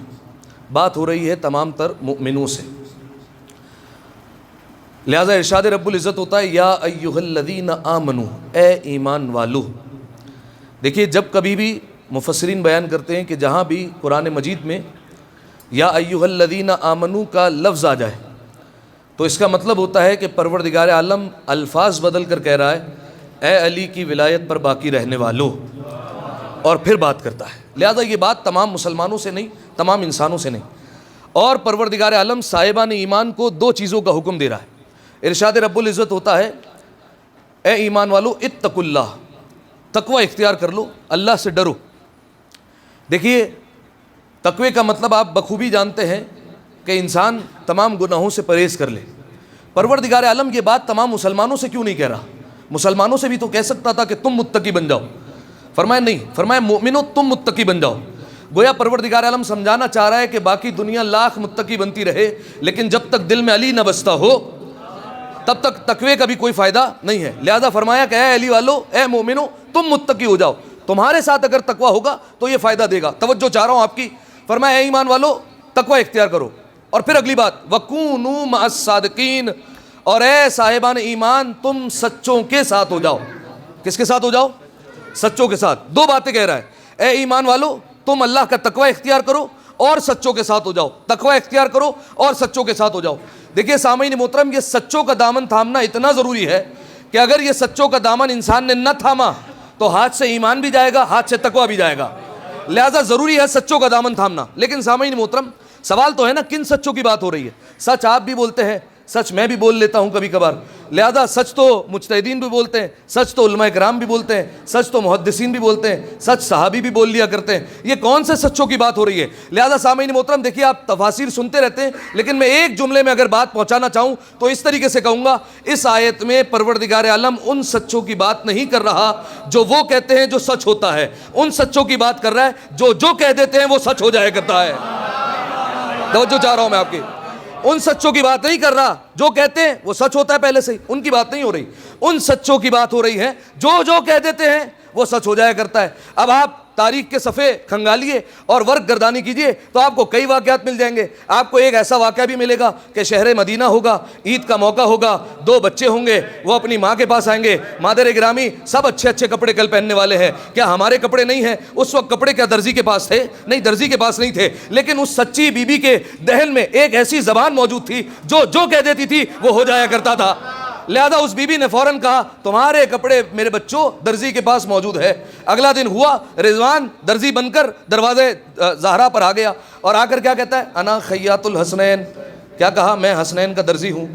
بات ہو رہی ہے تمام تر مؤمنوں سے۔ لہذا ارشاد رب العزت ہوتا ہے یا ایھا الذین آمنوا، اے ایمان والو۔ دیکھیے، جب کبھی بھی مفسرین بیان کرتے ہیں کہ جہاں بھی قرآن مجید میں یا ایھا الذین آمنوا کا لفظ آ جائے تو اس کا مطلب ہوتا ہے کہ پروردگار عالم الفاظ بدل کر کہہ رہا ہے اے علی کی ولایت پر باقی رہنے والو، اور پھر بات کرتا ہے۔ لہذا یہ بات تمام مسلمانوں سے نہیں، تمام انسانوں سے نہیں، اور پروردگار عالم صاحبان ایمان کو دو چیزوں کا حکم دے رہا ہے۔ ارشاد رب العزت ہوتا ہے اے ایمان والو اتقوا اللہ، تقوی اختیار کر لو، اللہ سے ڈرو۔ دیکھیے، تقوی کا مطلب آپ بخوبی جانتے ہیں کہ انسان تمام گناہوں سے پرہیز کر لے۔ پروردگار عالم یہ بات تمام مسلمانوں سے کیوں نہیں کہہ رہا؟ مسلمانوں سے بھی تو کہہ سکتا تھا کہ تم متقی بن جاؤ، فرمایا نہیں، فرمایا مومنو تم متقی بن جاؤ۔ گویا پروردگار عالم سمجھانا چاہ رہا ہے کہ باقی دنیا لاکھ متقی بنتی رہے لیکن جب تک دل میں علی نہ بستا ہو تب تک تقوی کا بھی کوئی فائدہ نہیں ہے. لہذا فرمایا کہ اے علی والو، اے مومنو، تم متقی ہو جاؤ. تمہارے ساتھ اگر تقوی ہوگا تو یہ فائدہ دے گا. توجہ چاہ رہا ہوں آپ کی. فرمایا اے ایمان والو تقوی اختیار کرو. اور پھر اگلی بات وَكُونُوا مَعَ الصَّادِقِينَ، اور اے صاحبان ایمان تم سچوں کے ساتھ ہو جاؤ. کس کے ساتھ ہو جاؤ؟ سچوں کے ساتھ. دو باتیں کہہ رہا ہے. اے ایمان والو تم اللہ کا تقوی اختیار کرو اور سچوں کے ساتھ ہو جاؤ. تقوی اختیار کرو اور سچوں کے ساتھ ہو جاؤ. دیکھیے سامعین محترم، یہ سچوں کا دامن تھامنا اتنا ضروری ہے کہ اگر یہ سچوں کا دامن انسان نے نہ تھاما تو ہاتھ سے ایمان بھی جائے گا، ہاتھ سے تقوی بھی جائے گا. لہذا ضروری ہے سچوں کا دامن تھامنا. لیکن سامعین محترم، سوال تو ہے نا کن سچوں کی بات ہو رہی ہے؟ سچ آپ بھی بولتے ہیں، سچ میں بھی بول لیتا ہوں کبھی کبھار. لہذا سچ تو مجتہدین بھی بولتے ہیں، سچ تو علماء کرام بھی بولتے ہیں، سچ تو محدثین بھی بولتے ہیں، سچ صحابی بھی بول لیا کرتے ہیں. یہ کون سے سچوں کی بات ہو رہی ہے؟ لہذا سامعین محترم دیکھیے، آپ تفاسیر سنتے رہتے ہیں لیکن میں ایک جملے میں اگر بات پہنچانا چاہوں تو اس طریقے سے کہوں گا، اس آیت میں پروردگار عالم ان سچوں کی بات نہیں کر رہا جو وہ کہتے ہیں جو سچ ہوتا ہے، ان سچوں کی بات کر رہا ہے جو کہہ دیتے ہیں وہ سچ ہو جایا کرتا ہے. توجہ چاہ رہا ہوں میں آپ کی. ان سچوں کی بات نہیں کر رہا جو کہتے ہیں وہ سچ ہوتا ہے پہلے سے ہی، ان کی بات نہیں ہو رہی. ان سچوں کی بات ہو رہی ہے جو کہہ دیتے ہیں وہ سچ ہو جایا کرتا ہے. اب آپ تاریخ کے صفحے کھنگالیے اور ورق گردانی کیجئے تو آپ کو کئی واقعات مل جائیں گے. آپ کو ایک ایسا واقعہ بھی ملے گا کہ شہر مدینہ ہوگا، عید کا موقع ہوگا، 2 بچے ہوں گے، وہ اپنی ماں کے پاس آئیں گے. مادر گرامی سب اچھے اچھے کپڑے کل پہننے والے ہیں، کیا ہمارے کپڑے نہیں ہیں؟ اس وقت کپڑے کیا درزی کے پاس تھے؟ نہیں، درزی کے پاس نہیں تھے. لیکن اس سچی بی بی کے دہن میں ایک ایسی زبان موجود تھی جو کہہ دیتی تھی وہ ہو جایا کرتا تھا. لہذا اس بی بی نے فوراً کہا تمہارے کپڑے میرے بچوں درزی کے پاس موجود ہے. اگلا دن ہوا، رضوان درزی بن کر دروازے زہرا پر آ گیا اور آ کر کیا کہتا ہے؟ انا خیاط الحسنین. کیا کہا؟ میں حسنین کا درزی ہوں.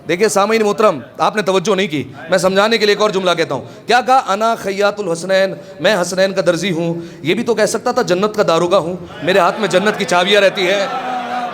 دیکھیے سامعین محترم، آپ نے توجہ نہیں کی، میں سمجھانے کے لیے ایک اور جملہ کہتا ہوں. کیا کہا؟ انا خیاط الحسنین، میں حسنین کا درزی ہوں. یہ بھی تو کہہ سکتا تھا جنت کا داروغہ ہوں، میرے ہاتھ میں جنت کی چابیاں رہتی ہیں.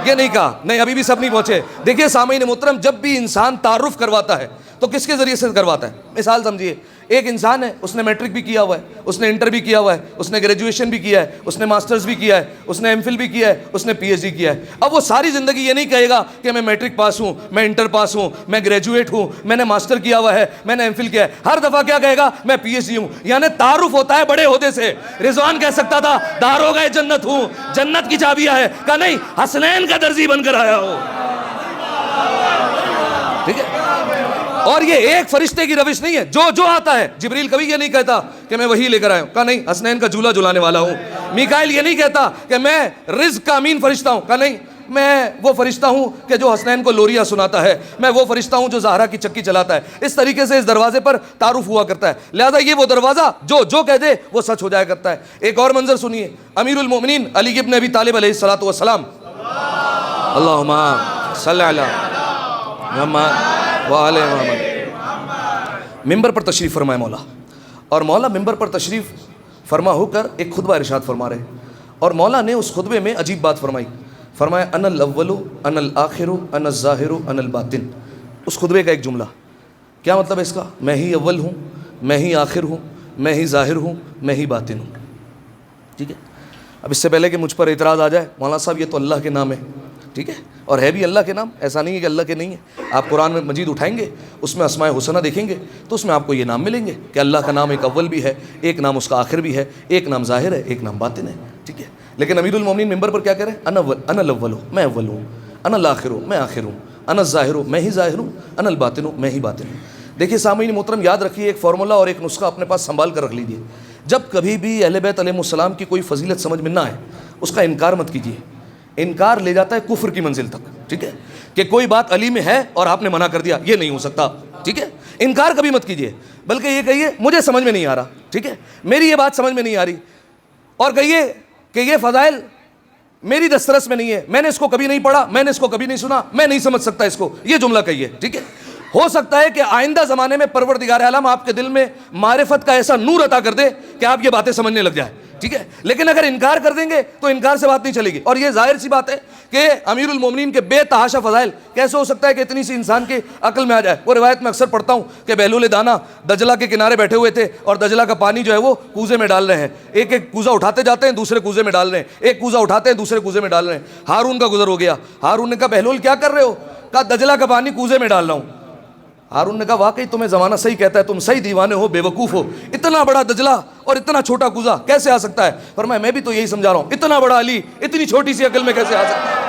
یہ نہیں کہا. نہیں، ابھی بھی سب نہیں پہنچے. دیکھیے سامعین محترم، جب بھی انسان تعارف کرواتا ہے تو کس کے ذریعے سے کرواتا ہے؟ مثال سمجھیے، ایک انسان ہے، اس نے میٹرک بھی کیا ہوا ہے، اس نے انٹر بھی کیا ہوا ہے، اس نے گریجویشن بھی کیا ہے، اس نے ماسٹرز بھی کیا ہے، اس نے ایم فل بھی کیا ہے، اس نے پی ایچ ڈی کیا ہے. اب وہ ساری زندگی یہ نہیں کہے گا کہ میں میٹرک پاس ہوں، میں انٹر پاس ہوں، میں گریجویٹ ہوں، میں نے ماسٹر کیا ہوا ہے، میں نے ایم فل کیا ہے. ہر دفعہ کیا کہے گا؟ میں پی ایچ ڈی ہوں. یعنی تعارف ہوتا ہے بڑے عہدے سے. رضوان کہہ سکتا تھا داروغہ جنت ہوں، جنت کی چابیاں ہے. کہا نہیں، حسنین کا درزی بن کر آیا ہو. ٹھیک ہے؟ اور یہ ایک فرشتے کی روش نہیں ہے. جو آتا ہے، جبریل کبھی یہ نہیں کہتا کہ میں وہی لے کر آیا ہوں. کہا نہیں، حسنین کا جھولا جھلانے والا ہوں. میکائیل یہ نہیں کہتا کہ میں رزق کا امین فرشتہ ہوں. کہا نہیں، میں وہ فرشتہ ہوں کہ جو حسنین کو لوریاں سناتا ہے، میں وہ فرشتہ ہوں جو زہرا کی چکی چلاتا ہے. اس طریقے سے اس دروازے پر تعارف ہوا کرتا ہے. لہذا یہ وہ دروازہ جو کہہ دے وہ سچ ہو جایا کرتا ہے. ایک اور منظر سنیے، امیر المومنین علی ابن ابی طالب علیہ الصلوۃ والسلام، اللہم صلی علی محمد وآل محمد، ممبر پر تشریف فرمائے مولا. اور مولا ممبر پر تشریف فرما ہو کر ایک خطبہ ارشاد فرما رہے. اور مولا نے اس خطبے میں عجیب بات فرمائی. فرمایا انا الاول انا الآخر انا الظاہر انا الباطن. اس خطبے کا ایک جملہ، کیا مطلب ہے اس کا؟ میں ہی اول ہوں، میں ہی آخر ہوں، میں ہی ظاہر ہوں، میں ہی باطن ہوں. ٹھیک ہے؟ اب اس سے پہلے کہ مجھ پر اعتراض آ جائے، مولانا صاحب یہ تو اللہ کے نام ہے. ٹھیک ہے؟ اور ہے بھی اللہ کے نام، ایسا نہیں ہے کہ اللہ کے نہیں ہے. آپ قرآن میں مجید اٹھائیں گے، اس میں اسماء حسنہ دیکھیں گے تو اس میں آپ کو یہ نام ملیں گے کہ اللہ کا نام ایک اول بھی ہے، ایک نام اس کا آخر بھی ہے، ایک نام ظاہر ہے، ایک نام باطن ہے. ٹھیک ہے؟ لیکن امیر المومنین ممبر پر کیا کہہ رہے ہیں؟ انا الاول ہوں، میں اول ہوں، انا الآخر ہوں، میں آخر ہوں، انا الظاہر ہوں، میں ہی ظاہر ہوں، انا الباطن ہوں، میں ہی باطن ہوں. دیکھیے سامعین محترم، یاد رکھیے ایک فارمولہ اور ایک نسخہ اپنے پاس سنبھال کر رکھ لیجیے. جب کبھی بھی اہل بیت علیہ السلام کی کوئی فضیلت سمجھ میں نہ آئے اس کا انکار مت کیجیے. انکار لے جاتا ہے کفر کی منزل تک. ٹھیک ہے؟ کہ کوئی بات علی میں ہے اور آپ نے منع کر دیا، یہ نہیں ہو سکتا. ٹھیک ہے؟ انکار کبھی مت کیجیے، بلکہ یہ کہیے مجھے سمجھ میں نہیں آ رہا. ٹھیک ہے؟ میری یہ بات سمجھ میں نہیں آ رہی. اور کہیے کہ یہ فضائل میری دسترس میں نہیں ہے، میں نے اس کو کبھی نہیں پڑھا، میں نے اس کو کبھی نہیں سنا، میں نہیں سمجھ سکتا اس کو. یہ جملہ کہیے. ٹھیک ہے؟ ہو سکتا ہے کہ آئندہ زمانے میں پروردگار عالم آپ کے دل میں معرفت کا ایسا نور عطا کر دے کہ آپ یہ باتیں سمجھنے لگ جائیں. ٹھیک ہے. لیکن اگر انکار کر دیں گے تو انکار سے بات نہیں چلے گی. اور یہ ظاہر سی بات ہے کہ امیر المومنین کے بے تحاشا فضائل کیسے ہو سکتا ہے کہ اتنی سی انسان کے عقل میں آ جائے. وہ روایت میں اکثر پڑھتا ہوں کہ بہلول دانا دجلہ کے کنارے بیٹھے ہوئے تھے اور دجلہ کا پانی جو ہے وہ کوزے میں ڈال رہے ہیں. ایک ایک کوزہ اٹھاتے جاتے ہیں, دوسرے کوزے میں ڈال رہے ہیں, ایک کوزہ اٹھاتے ہیں, دوسرے کوزے میں ڈال رہے ہیں. ہارون کا گزر ہو گیا. ہارون نے کہا بہلول کیا کر رہے ہو؟ کہا دجلہ کا پانی کوزے میں ڈال رہا ہوں. ہارون نے کہا واقعی تمہیں زمانہ صحیح کہتا ہے, تم صحیح دیوانے ہو, بے وقوف ہو. اتنا بڑا دجلہ اور اتنا چھوٹا کوزہ کیسے آ سکتا ہے؟ فرمایا میں بھی تو یہی سمجھا رہا ہوں, اتنا بڑا علی اتنی چھوٹی سی عقل میں کیسے آ سکتا ہے؟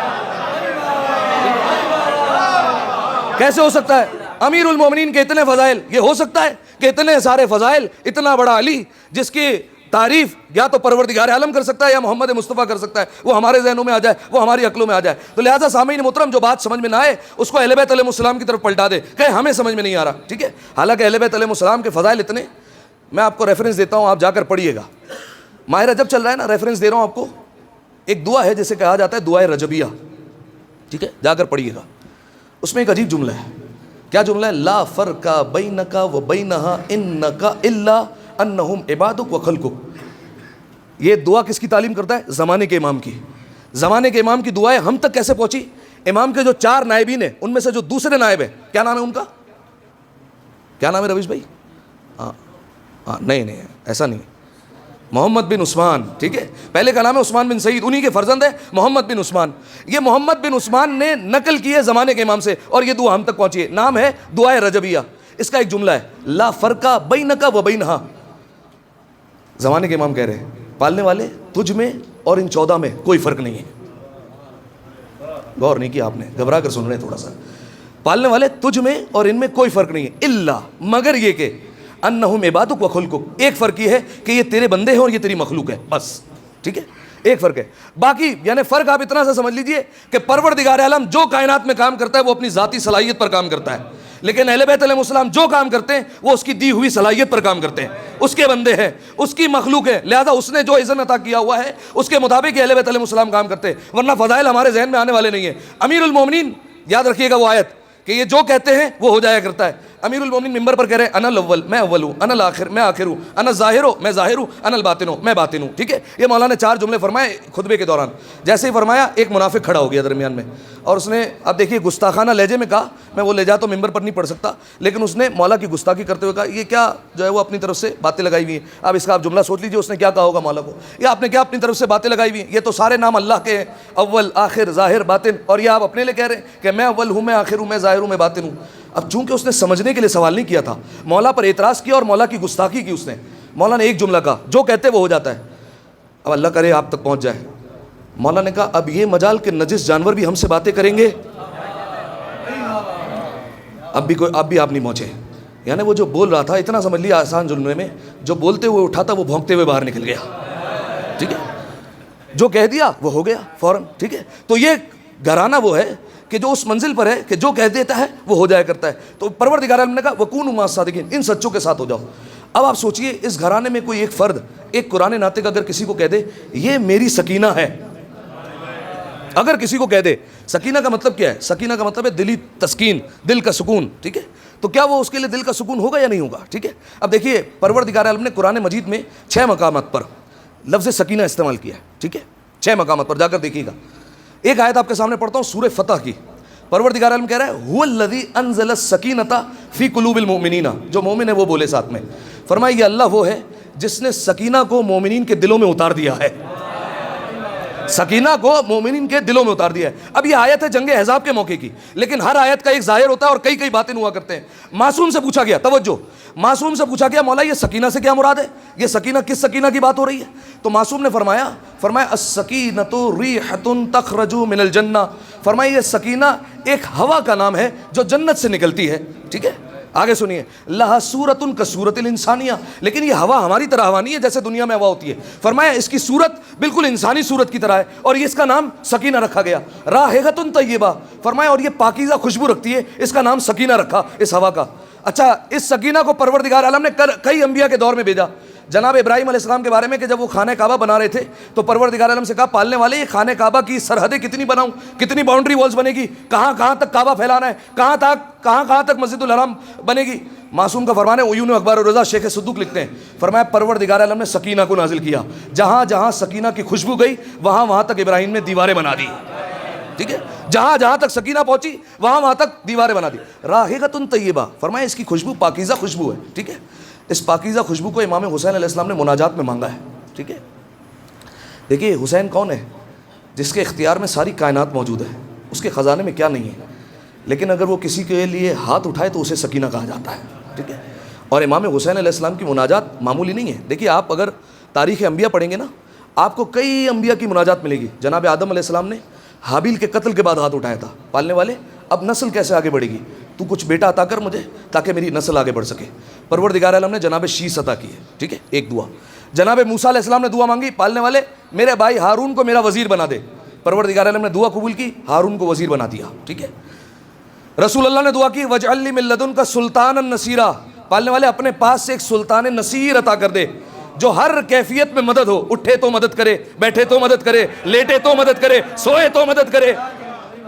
کیسے ہو سکتا ہے؟ امیر المومنین کے اتنے فضائل, یہ ہو سکتا ہے کہ اتنے سارے فضائل, اتنا بڑا علی جس کی تعریف یا تو پروردگار عالم کر سکتا ہے یا محمد مصطفیٰ کر سکتا ہے, وہ ہمارے ذہنوں میں آ جائے, وہ ہماری عقلوں میں آ جائے. تو لہٰذا سامعین محترم, جو بات سمجھ میں نہ آئے اس کو اہل بیت علیہ السلام کی طرف پلٹا دے کہ ہمیں سمجھ میں نہیں آ رہا. ٹھیک ہے, حالانکہ اہل بیت علیہ السلام کے فضائل اتنے, میں آپ کو ریفرنس دیتا ہوں, آپ جا کر پڑھیے گا. ماہ رجب چل رہا ہے نا, ریفرنس دے رہا ہوں آپ کو. ایک دعا ہے جسے کہا جاتا ہے دعائے رجبیہ. ٹھیک ہے, جا کر پڑھیے گا. اس میں ایک عجیب جملہ ہے. کیا جملہ ہے؟ لا فرق بینک و بینہا انک الا انہم عبادک و خلقک. یہ دعا کس کی تعلیم کرتا ہے؟ زمانے کے امام کی. زمانے کے امام کی دعائیں ہم تک کیسے پہنچی؟ امام کے جو 4 نائبین ہیں ان میں سے جو دوسرے نائب ہیں, کیا نام ہے ان کا؟ کیا نام ہے رویش بھائی؟ نہیں ایسا نہیں, محمد بن عثمان. ٹھیک ہے, پہلے کا نام ہے عثمان بن سعید, انہی کے فرزند ہے محمد بن عثمان. یہ محمد بن عثمان نے نقل کی ہے زمانے کے امام سے اور یہ دعا ہم تک پہنچی ہے. نام ہے دعائے رجبیہ. اس کا ایک جملہ ہے لا فرق بینک و بینہا. زمانے کے امام کہہ رہے ہیں پالنے والے تجھ میں اور ان 14 میں کوئی فرق نہیں ہے. غور نہیں کیا آپ نے, گھبرا کر سن رہے ہیں تھوڑا سا. پالنے والے تجھ میں اور ان میں کوئی فرق نہیں ہے, الا مگر یہ کہ انہم عبادک و خلقک. ایک فرق یہ ہے کہ یہ تیرے بندے ہیں اور یہ تیری مخلوق ہے, بس. ٹھیک ہے, ایک فرق ہے. باقی یعنی فرق آپ اتنا سا سمجھ لیجئے کہ پروردگار عالم جو کائنات میں کام کرتا ہے وہ اپنی ذاتی صلاحیت پر کام کرتا ہے, لیکن اہل بیت علیہ السلام جو کام کرتے ہیں وہ اس کی دی ہوئی صلاحیت پر کام کرتے ہیں. اس کے بندے ہیں, اس کی مخلوق ہے, لہذا اس نے جو اذن عطا کیا ہوا ہے اس کے مطابق اہل بیت علیہ السلام کام کرتے ہیں, ورنہ فضائل ہمارے ذہن میں آنے والے نہیں ہیں. امیر المومنین, یاد رکھیے گا وہ آیت کہ یہ جو کہتے ہیں وہ ہو جایا کرتا ہے. امیر المومنین ممبر پر کہہ رہے ہیں انا الاول, میں اول ہوں, انا الاخر, میں آخر ہوں, انا الظاہر, میں ظاہر ہوں, انا الباطن, میں باطن ہوں. ٹھیک ہے, یہ مولانا نے 4 جملے فرمائے خطبے کے دوران. جیسے ہی فرمایا ایک منافق کھڑا ہو گیا درمیان میں اور اس نے, اب دیکھیے گستاخانہ لہجے میں کہا, میں وہ لہجہ تو ممبر پر نہیں پڑھ سکتا, لیکن اس نے مولا کی گستاخی کرتے ہوئے کہا یہ کیا جو ہے وہ اپنی طرف سے باتیں لگائی ہوئی ہیں. اب اس کا آپ جملہ سوچ لیجیے اس نے کیا کہا ہوگا مولا کو, یا آپ نے کیا اپنی طرف سے باتیں لگائی ہوئی ہیں؟ یہ تو سارے نام اللہ کے ہیں, اول آخر ظاہر باطن, اور یہ آپ اپنے لیے کہہ رہے ہیں کہ میں اول ہوں, میں آخر ہوں, میں ظاہر ہوں, میں باطن ہوں. اب چونکہ اس نے سمجھنے کے لیے سوال نہیں کیا تھا, مولا پر اعتراض کیا اور مولا کی گستاخی کی اس نے. مولا نے ایک جملہ کہا, جو کہتے وہ ہو جاتا ہے. اب اللہ کرے آپ تک پہنچ جائے. مولا نے کہا اب یہ مجال کہ نجس جانور بھی ہم سے باتیں کریں گے, اب بھی آپ نہیں پہنچے. یعنی وہ جو بول رہا تھا اتنا سمجھ لیا آسان جملے میں, جو بولتے ہوئے اٹھا تھا وہ بھونکتے ہوئے باہر نکل گیا. ٹھیک ہے, جو کہہ دیا وہ ہو گیا فوراً. ٹھیک ہے, تو یہ گھرانہ وہ ہے کہ جو اس منزل پر ہے کہ جو کہہ دیتا ہے وہ ہو جایا کرتا ہے. تو پروردگار عالم نے کہا وَكُونُوا مَعَ الصَّادِقِينَ, ان سچوں کے ساتھ ہو جاؤ. اب آپ سوچئے اس گھرانے میں کوئی ایک فرد ایک قرآن ناطق اگر کسی کو کہہ دے یہ میری سکینہ ہے, اگر کسی کو کہہ دے, سکینہ کا مطلب کیا ہے؟ سکینہ کا مطلب ہے دلی تسکین, دل کا سکون. ٹھیک ہے, تو کیا وہ اس کے لیے دل کا سکون ہوگا یا نہیں ہوگا؟ ٹھیک ہے, اب دیکھیے پروردگار عالم نے قرآن مجید میں 6 مقامات پر لفظ سکینہ استعمال کیا ہے. ٹھیک ہے, 6 مقامات پر جا کر دیکھیے گا. ایک آیت آپ کے سامنے پڑھتا ہوں سورہ فتح کی. پروردگار عالم کہہ رہا ہے هو الذی انزل السکینۃ فی قلوب المؤمنین, جو مومن ہے وہ بولے ساتھ میں. فرمایا یہ اللہ وہ ہے جس نے سکینہ کو مومنین کے دلوں میں اتار دیا ہے, سکینہ کو مومنین کے دلوں میں اتار دیا ہے. اب یہ آیت ہے جنگ احزاب کے موقع کی, لیکن ہر آیت کا ایک ظاہر ہوتا ہے اور کئی باطن ہوا کرتے ہیں. معصوم سے پوچھا گیا, توجہ, معصوم سے پوچھا گیا مولا یہ سکینہ سے کیا مراد ہے, یہ سکینہ کس سکینہ کی بات ہو رہی ہے؟ تو معصوم نے فرمایا السکینۃ ریحۃ تخرج من الجنہ, فرمایا یہ سکینہ ایک ہوا کا نام ہے جو جنت سے نکلتی ہے. ٹھیک ہے, آگے سنیے, لہا صورت کصورت الانسانیہ, لیکن یہ ہوا ہماری طرح ہوا نہیں ہے جیسے دنیا میں ہوا ہوتی ہے. فرمایا اس کی صورت بالکل انسانی صورت کی طرح ہے اور یہ اس کا نام سکینہ رکھا گیا. رائحۃ طیبہ, فرمایا اور یہ پاکیزہ خوشبو رکھتی ہے, اس کا نام سکینہ رکھا اس ہوا کا. اچھا, اس سکینہ کو پروردگار عالم نے کئی انبیاء کے دور میں بھیجا. جناب ابراہیم علیہ السلام کے بارے میں کہ جب وہ خانہ کعبہ بنا رہے تھے تو پروردگار عالم سے کہا پالنے والے یہ خانہ کعبہ کی سرحدیں کتنی بناؤں, کتنی باؤنڈری والز بنے گی, کہاں کہاں تک کعبہ پھیلانا ہے, کہاں تک مسجد الحرام بنے گی. معصوم کا فرمان ہے, عیون اخبار الرضا شیخ صدوق لکھتے ہیں, فرمایا پروردگار عالم نے سکینہ کو نازل کیا, جہاں جہاں سکینہ کی خوشبو گئی وہاں تک ابراہیم نے دیواریں بنا دی. ٹھیک ہے, جہاں تک سکینہ پہنچی وہاں تک دیواریں بنا دی. راحیقۃ طیبہ, فرمایا اس کی خوشبو پاکیزہ خوشبو ہے. ٹھیک ہے, اس پاکیزہ خوشبو کو امام حسین علیہ السلام نے مناجات میں مانگا ہے. ٹھیک ہے, دیکھیے حسین کون ہے؟ جس کے اختیار میں ساری کائنات موجود ہے, اس کے خزانے میں کیا نہیں ہے, لیکن اگر وہ کسی کے لیے ہاتھ اٹھائے تو اسے سکینہ کہا جاتا ہے. ٹھیک ہے, اور امام حسین علیہ السلام کی مناجات معمولی نہیں ہے. دیکھیے آپ اگر تاریخ انبیاء پڑھیں گے نا, آپ کو کئی انبیاء کی مناجات ملے گی. جناب آدم علیہ السلام نے حابیل کے قتل کے بعد ہاتھ اٹھایا تھا, پالنے والے اب نسل کیسے آگے بڑھے گی, تو کچھ بیٹا عطا کر مجھے تاکہ میری نسل آگے بڑھ سکے. پروردگار عالم نے جناب شیس عطا کی ہے. ٹھیک ہے, ایک دعا. جناب موسیٰ علیہ السلام نے دعا مانگی, پالنے والے میرے بھائی ہارون کو میرا وزیر بنا دے. پروردگار عالم نے دعا قبول کی, ہارون کو وزیر بنا دیا. ٹھیک ہے, رسول اللہ نے دعا کی وجعل لی من لدنک سلطانا نصیرا, پالنے والے اپنے پاس سے ایک سلطان نصیر عطا کر دے جو ہر کیفیت میں مدد ہو, اٹھے تو مدد کرے, بیٹھے تو مدد کرے, لیٹے تو مدد کرے, سوئے تو مدد کرے.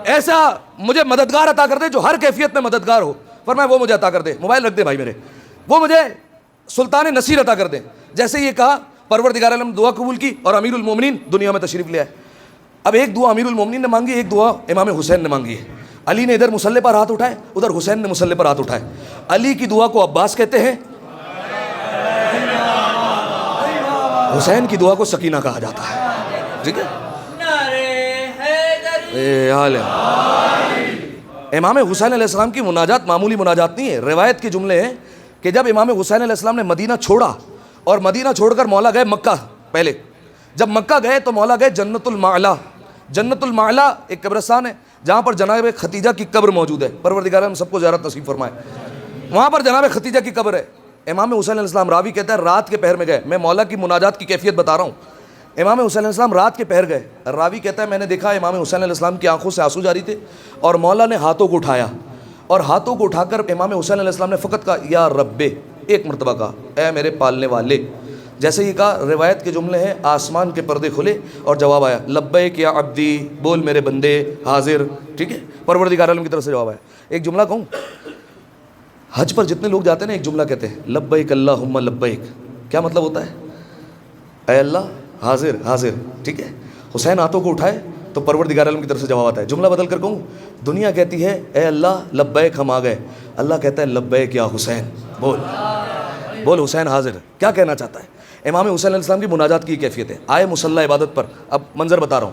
ایسا مجھے مددگار عطا کر دے جو ہر کیفیت میں مددگار ہو. فرمایا وہ مجھے عطا کر دے. موبائل رکھ دے بھائی میرے, وہ مجھے سلطان نصیر عطا کر دے. جیسے یہ کہا پروردگار عالم نے دعا قبول کی اور امیر المومنین دنیا میں تشریف لے آئے. اب ایک دعا امیر المومنین نے مانگی, ایک دعا امام حسین نے مانگی ہے. علی نے ادھر مصلی پر ہاتھ اٹھائے, ادھر حسین نے مصلی پر ہاتھ اٹھائے. علی کی دعا کو عباس کہتے ہیں, حسین کی دعا کو سکینہ کہا جاتا ہے. ٹھیک ہے, امام حسین علیہ السلام کی مناجات معمولی مناجات نہیں ہے. روایت کے جملے ہیں کہ جب امام حسین علیہ السلام نے مدینہ چھوڑا اور مدینہ چھوڑ کر مولا گئے مکہ, پہلے جب مکہ گئے تو مولا گئے جنت المعلا. جنت المعلا ایک قبرستان ہے جہاں پر جناب ختیجہ کی قبر موجود ہے. پروردگار ہم سب کو زیارت نصیب فرمائے. وہاں پر جناب ختیجہ کی قبر ہے. امام حسین علیہ السلام, راوی کہتا ہے رات کے پہر میں گئے, میں مولا کی مناجات کی کیفیت بتا رہا ہوں. امام حسین علیہ السلام رات کے پہر گئے. راوی کہتا ہے میں نے دیکھا امام حسین علیہ السلام کی آنکھوں سے آنسو جاری تھے اور مولا نے ہاتھوں کو اٹھایا, اور ہاتھوں کو اٹھا کر امام حسین علیہ السلام نے فقط کہا یا رب, ایک مرتبہ کہا اے میرے پالنے والے. جیسے یہ کہا, روایت کے جملے ہیں آسمان کے پردے کھلے اور جواب آیا لبیک یا عبدی, بول میرے بندے حاضر. ٹھیک ہے, پروردگار عالم کی طرف سے جواب آیا. ایک جملہ کہوں, حج پر جتنے لوگ جاتے ہیں نا ایک جملہ کہتے ہیں لبیک اللہم لبیک. کیا مطلب ہوتا ہے؟ اے اللہ حاضر حاضر. ٹھیک ہے, حسین ہاتھوں کو اٹھائے تو پروردگار عالم کی طرف سے جواب آتا ہے. جملہ بدل کر کہوں, دنیا کہتی ہے اے اللہ لبیک ہم آ گئے, اللہ کہتا ہے لبیک یا حسین, بول حسین حاضر. کیا کہنا چاہتا ہے؟ امام حسین علیہ السلام کی مناجات کی کیفیت ہے. آئے مصلی عبادت پر, اب منظر بتا رہا ہوں,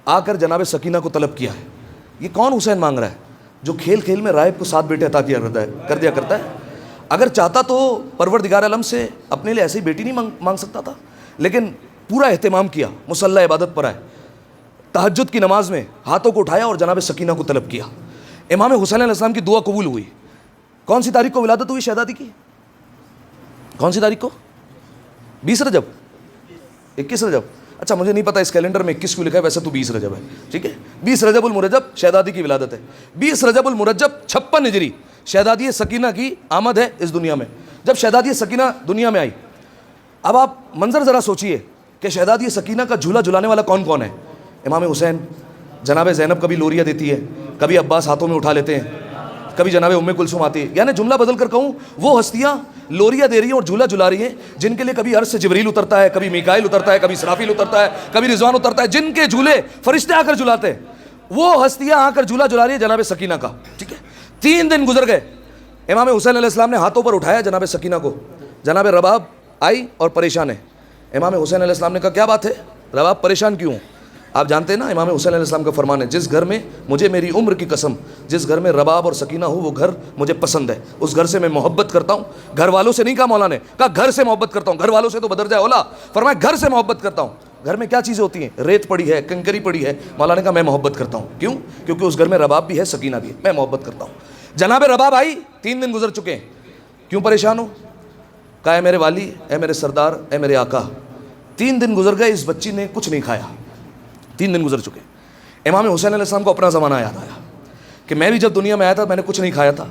آ کر جناب سکینہ کو طلب کیا ہے. یہ کون حسین مانگ رہا ہے؟ جو کھیل کھیل میں رائب کو 7 بیٹے عطا کر دیا کرتا ہے. اگر چاہتا تو پروردگار عالم سے اپنے لیے ایسی بیٹی نہیں مانگ سکتا تھا, لیکن پورا اہتمام کیا, مصلی عبادت پر آئے, تہجد کی نماز میں ہاتھوں کو اٹھایا اور جناب سکینہ کو طلب کیا. امام حسین علیہ السلام کی دعا قبول ہوئی. کون سی تاریخ کو ولادت ہوئی شہزادی کی؟ کون سی تاریخ کو؟ 20 رجب, 21 رجب. اچھا مجھے نہیں پتا اس کیلنڈر میں 21 کیوں لکھا ہے, ویسے تو 20 رجب ہے. ٹھیک ہے, 20 رجب المرجب شہزادی کی ولادت ہے. 20 رجب المرجب 56 ہجری شہزادی سکینہ کی آمد ہے اس دنیا میں. جب شہزادی سکینہ دنیا میں آئی, اب آپ منظر ذرا سوچئے کہ شہزادی سکینہ کا جھولا جھلانے والا کون کون ہے؟ امام حسین, جناب زینب کبھی لوریاں دیتی ہے, کبھی عباس ہاتھوں میں اٹھا لیتے ہیں, کبھی جناب ام کلثوم آتی ہے. یعنی جملہ بدل کر کہوں, وہ ہستیاں لوریاں دے رہی ہیں اور جھولا جھلا رہی ہیں جن کے لیے کبھی عرش سے جبریل اترتا ہے, کبھی میکائیل اترتا ہے, کبھی اسرافیل اترتا ہے, کبھی رضوان اترتا ہے, جن کے جھولے فرشتے آ کر جھلاتے ہیں. وہ ہستیاں آ کر جھولا جھلا رہی ہیں جناب سکینہ کا. ٹھیک ہے, 3 دن گزر گئے. امام حسین علیہ السلام نے ہاتھوں پر اٹھایا جناب سکینہ کو. جناب رباب آئی اور پریشان ہے. امام حسین علیہ السلام نے کہا کیا بات ہے رباب, پریشان کیوں؟ آپ جانتے ہیں نا امام حسین علیہ السلام کا فرمان ہے, جس گھر میں مجھے میری عمر کی قسم جس گھر میں رباب اور سکینہ ہو وہ گھر مجھے پسند ہے, اس گھر سے میں محبت کرتا ہوں. گھر والوں سے نہیں کہا مولا نے, کہا گھر سے محبت کرتا ہوں. گھر والوں سے تو بدرجہ اولا, فرمایا گھر سے محبت کرتا ہوں. گھر میں کیا چیزیں ہوتی ہیں؟ ریت پڑی ہے, کنکری پڑی ہے. مولا نے کہا میں محبت کرتا ہوں. کیوں؟ کیونکہ اس گھر میں رباب بھی ہے, سکینہ بھی ہے, میں محبت کرتا ہوں. جناب رباب آئی, 3 دن گزر چکے ہیں. کیوں پریشان ہو؟ کہا اے میرے والی, اے میرے سردار, اے میرے آقا, 3 دن گزر گئے, اس بچی نے کچھ نہیں کھایا. 3 دن گزر چکے. امام حسین علیہ السلام کو اپنا زمانہ یاد آیا کہ میں بھی جب دنیا میں آیا تھا میں نے کچھ نہیں کھایا تھا.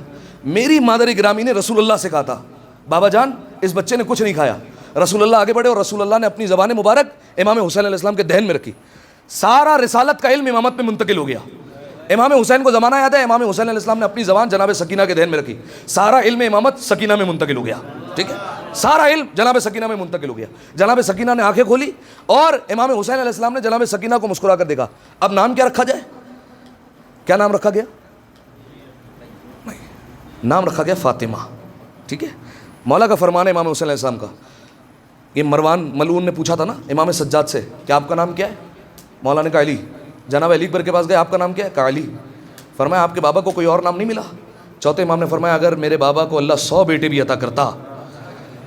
میری مادر گرامی نے رسول اللہ سے کہا تھا بابا جان اس بچے نے کچھ نہیں کھایا. رسول اللہ آگے بڑھے اور رسول اللہ نے اپنی زبان مبارک امام حسین علیہ السلام کے دہن میں رکھی. سارا رسالت کا علم امامت میں منتقل ہو گیا. امام حسین کو زمانہ یاد ہے, امام حسین علیہ السلام نے اپنی زبان جناب سکینہ کے دہن میں رکھی, سارا علم امامت سکینہ میں منتقل ہو گیا. ٹھیک ہے, سارا علم جناب سکینہ میں منتقل ہو گیا. جناب سکینہ نے آنکھیں کھولی اور امام حسین علیہ السلام نے جناب سکینہ کو مسکرا کر دیکھا. اب نام کیا رکھا جائے؟ کیا نام رکھا گیا؟ نام رکھا گیا فاطمہ. ٹھیک ہے, مولا کا فرمان ہے امام حسین علیہ السلام کا. یہ مروان ملعون نے پوچھا تھا نا امام سجاد سے کہ آپ کا نام کیا ہے؟ مولا نے کہا علی. جناب علی اکبر کے پاس گئے, آپ کا نام کیا ہے؟ کہا علی. فرمایا آپ کے بابا کو کوئی اور نام نہیں ملا؟ چوتھے امام نے فرمایا اگر میرے بابا کو اللہ 100 بیٹے بھی عطا کرتا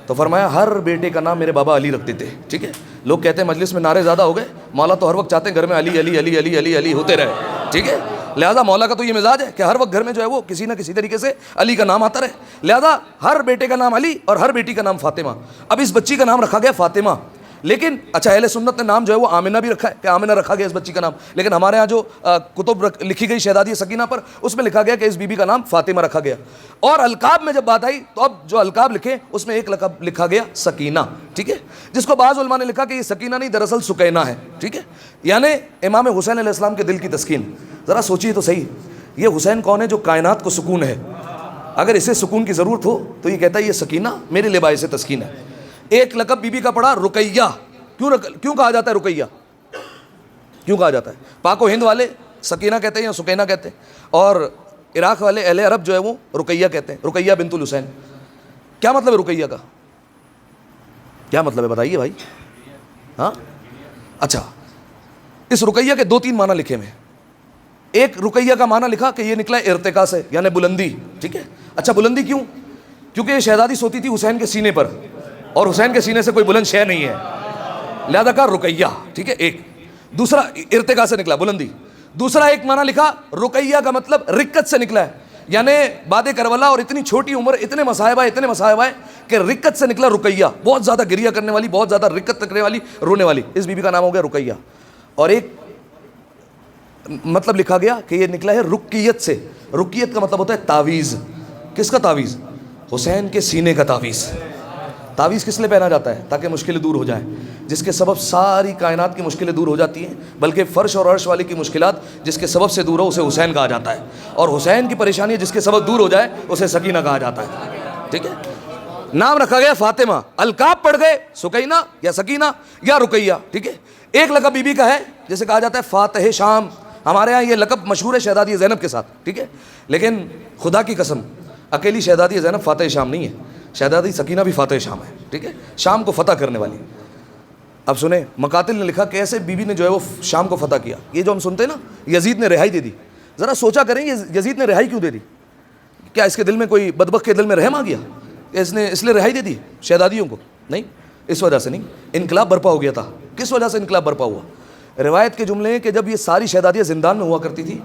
تو فرمایا ہر بیٹے کا نام میرے بابا علی رکھ دیتے. ٹھیک ہے, لوگ کہتے ہیں مجلس میں نعرے زیادہ ہو گئے, مولا تو ہر وقت چاہتے ہیں گھر میں علی علی علی علی علی علی ہوتے رہے. ٹھیک ہے, لہذا مولا کا تو یہ مزاج ہے کہ ہر وقت گھر میں جو ہے وہ کسی نہ کسی طریقے سے علی کا نام آتا رہے. لہذا ہر بیٹے کا نام علی اور ہر بیٹی کا نام فاطمہ. اب اس بچی کا نام رکھا گیا فاطمہ. لیکن اچھا اہل سنت نے نام جو ہے وہ آمنہ بھی رکھا ہے کہ آمنہ رکھا گیا اس بچی کا نام, لیکن ہمارے ہاں جو کتب لکھی گئی شہزادی سکینہ پر اس میں لکھا گیا کہ اس بی بی کا نام فاطمہ رکھا گیا. اور القاب میں جب بات آئی تو اب جو القاب لکھے اس میں ایک لقب لکھا گیا سکینہ. ٹھیک ہے, جس کو بعض علماء نے لکھا کہ یہ سکینہ نہیں دراصل سکینہ ہے. ٹھیک ہے, یعنی امام حسین علیہ السلام کے دل کی تسکین. ذرا سوچیے تو صحیح, یہ حسین کون ہے جو کائنات کو سکون ہے؟ اگر اسے سکون کی ضرورت ہو تو یہ کہتا ہے یہ سکینہ میرے لیے باعث تسکین ہے. ایک لقب بی بی کا پڑا رقیہ. کیوں کہا جاتا ہے رقیہ؟ کیوں کہا جاتا ہے؟ پاک و ہند والے سکینہ کہتے ہیں یا سکینہ کہتے ہیں, اور عراق والے اہل عرب جو ہے وہ رقیہ کہتے ہیں, رقیہ بنت الحسین. کیا مطلب ہے رقیہ کا؟ کیا مطلب ہے بتائیے بھائی. ہاں اچھا, اس رقیہ کے 2-3 معنی لکھے ہوئے ہیں. ایک رقیہ کا معنی لکھا کہ یہ نکلا ارتقا سے, یعنی بلندی. ٹھیک ہے, اچھا بلندی کیوں؟ کیونکہ یہ شہزادی سوتی تھی حسین کے سینے پر, اور حسین کے سینے سے کوئی بلند شے نہیں ہے, لہذا کہا رقیہ. ٹھیک ہے, ایک. دوسرا ارتقا سے نکلا بلندی. دوسرا ایک معنی لکھا رقیہ کا مطلب رکت سے نکلا ہے, یعنی باد کربلا اور اتنی چھوٹی عمر اتنے مصائب آئے کہ رکت سے نکلا رقیہ, بہت زیادہ گریہ کرنے والی, بہت زیادہ رکت کرنے والی, رونے والی. اس بی بی کا نام ہو گیا رقیہ. اور ایک مطلب لکھا گیا کہ یہ نکلا ہے رقیت سے. رقیت کا مطلب ہوتا ہے تعویذ. کس کا تعویذ؟ حسین کے سینے کا تعویذ. تعویذ کس لیے پہنا جاتا ہے؟ تاکہ مشکلیں دور ہو جائیں, جس کے سبب ساری کائنات کی مشکلیں دور ہو جاتی ہیں, بلکہ فرش اور عرش والی کی مشکلات جس کے سبب سے دور ہو اسے حسین کہا جاتا ہے, اور حسین کی پریشانی جس کے سبب دور ہو جائے اسے سکینہ کہا جاتا ہے. ٹھیک ہے, نام رکھا گیا فاطمہ. القاب پڑھ گئے سکینہ یا سکینہ یا رقیہ. ٹھیک ہے, ایک لقب بی بی کا ہے جسے کہا جاتا ہے فاتح شام. ہمارے ہاں یہ لقب مشہور ہے شہزادی زینب کے ساتھ. ٹھیک ہے, لیکن خدا کی قسم اکیلی شہزادی زینب فاتح شام نہیں ہے, شہزادی سکینہ بھی فاتح شام ہے. ٹھیک ہے, شام کو فتح کرنے والی. اب سنیں, مقاتل نے لکھا کہ ایسے بی بی نے جو ہے وہ شام کو فتح کیا. یہ جو ہم سنتے ہیں نا یزید نے رہائی دے دی, ذرا سوچا کریں یہ یزید نے رہائی کیوں دے دی؟ کیا اس کے دل میں کوئی بدبخت کے دل میں رحم آ گیا؟ اس نے اس لیے رہائی دے دی شہزادیوں کو؟ نہیں, اس وجہ سے نہیں. انقلاب برپا ہو گیا تھا. کس وجہ سے انقلاب برپا ہوا؟ روایت کے جملے ہیں کہ جب یہ ساری شہزادیاں زندان میں ہوا کرتی تھی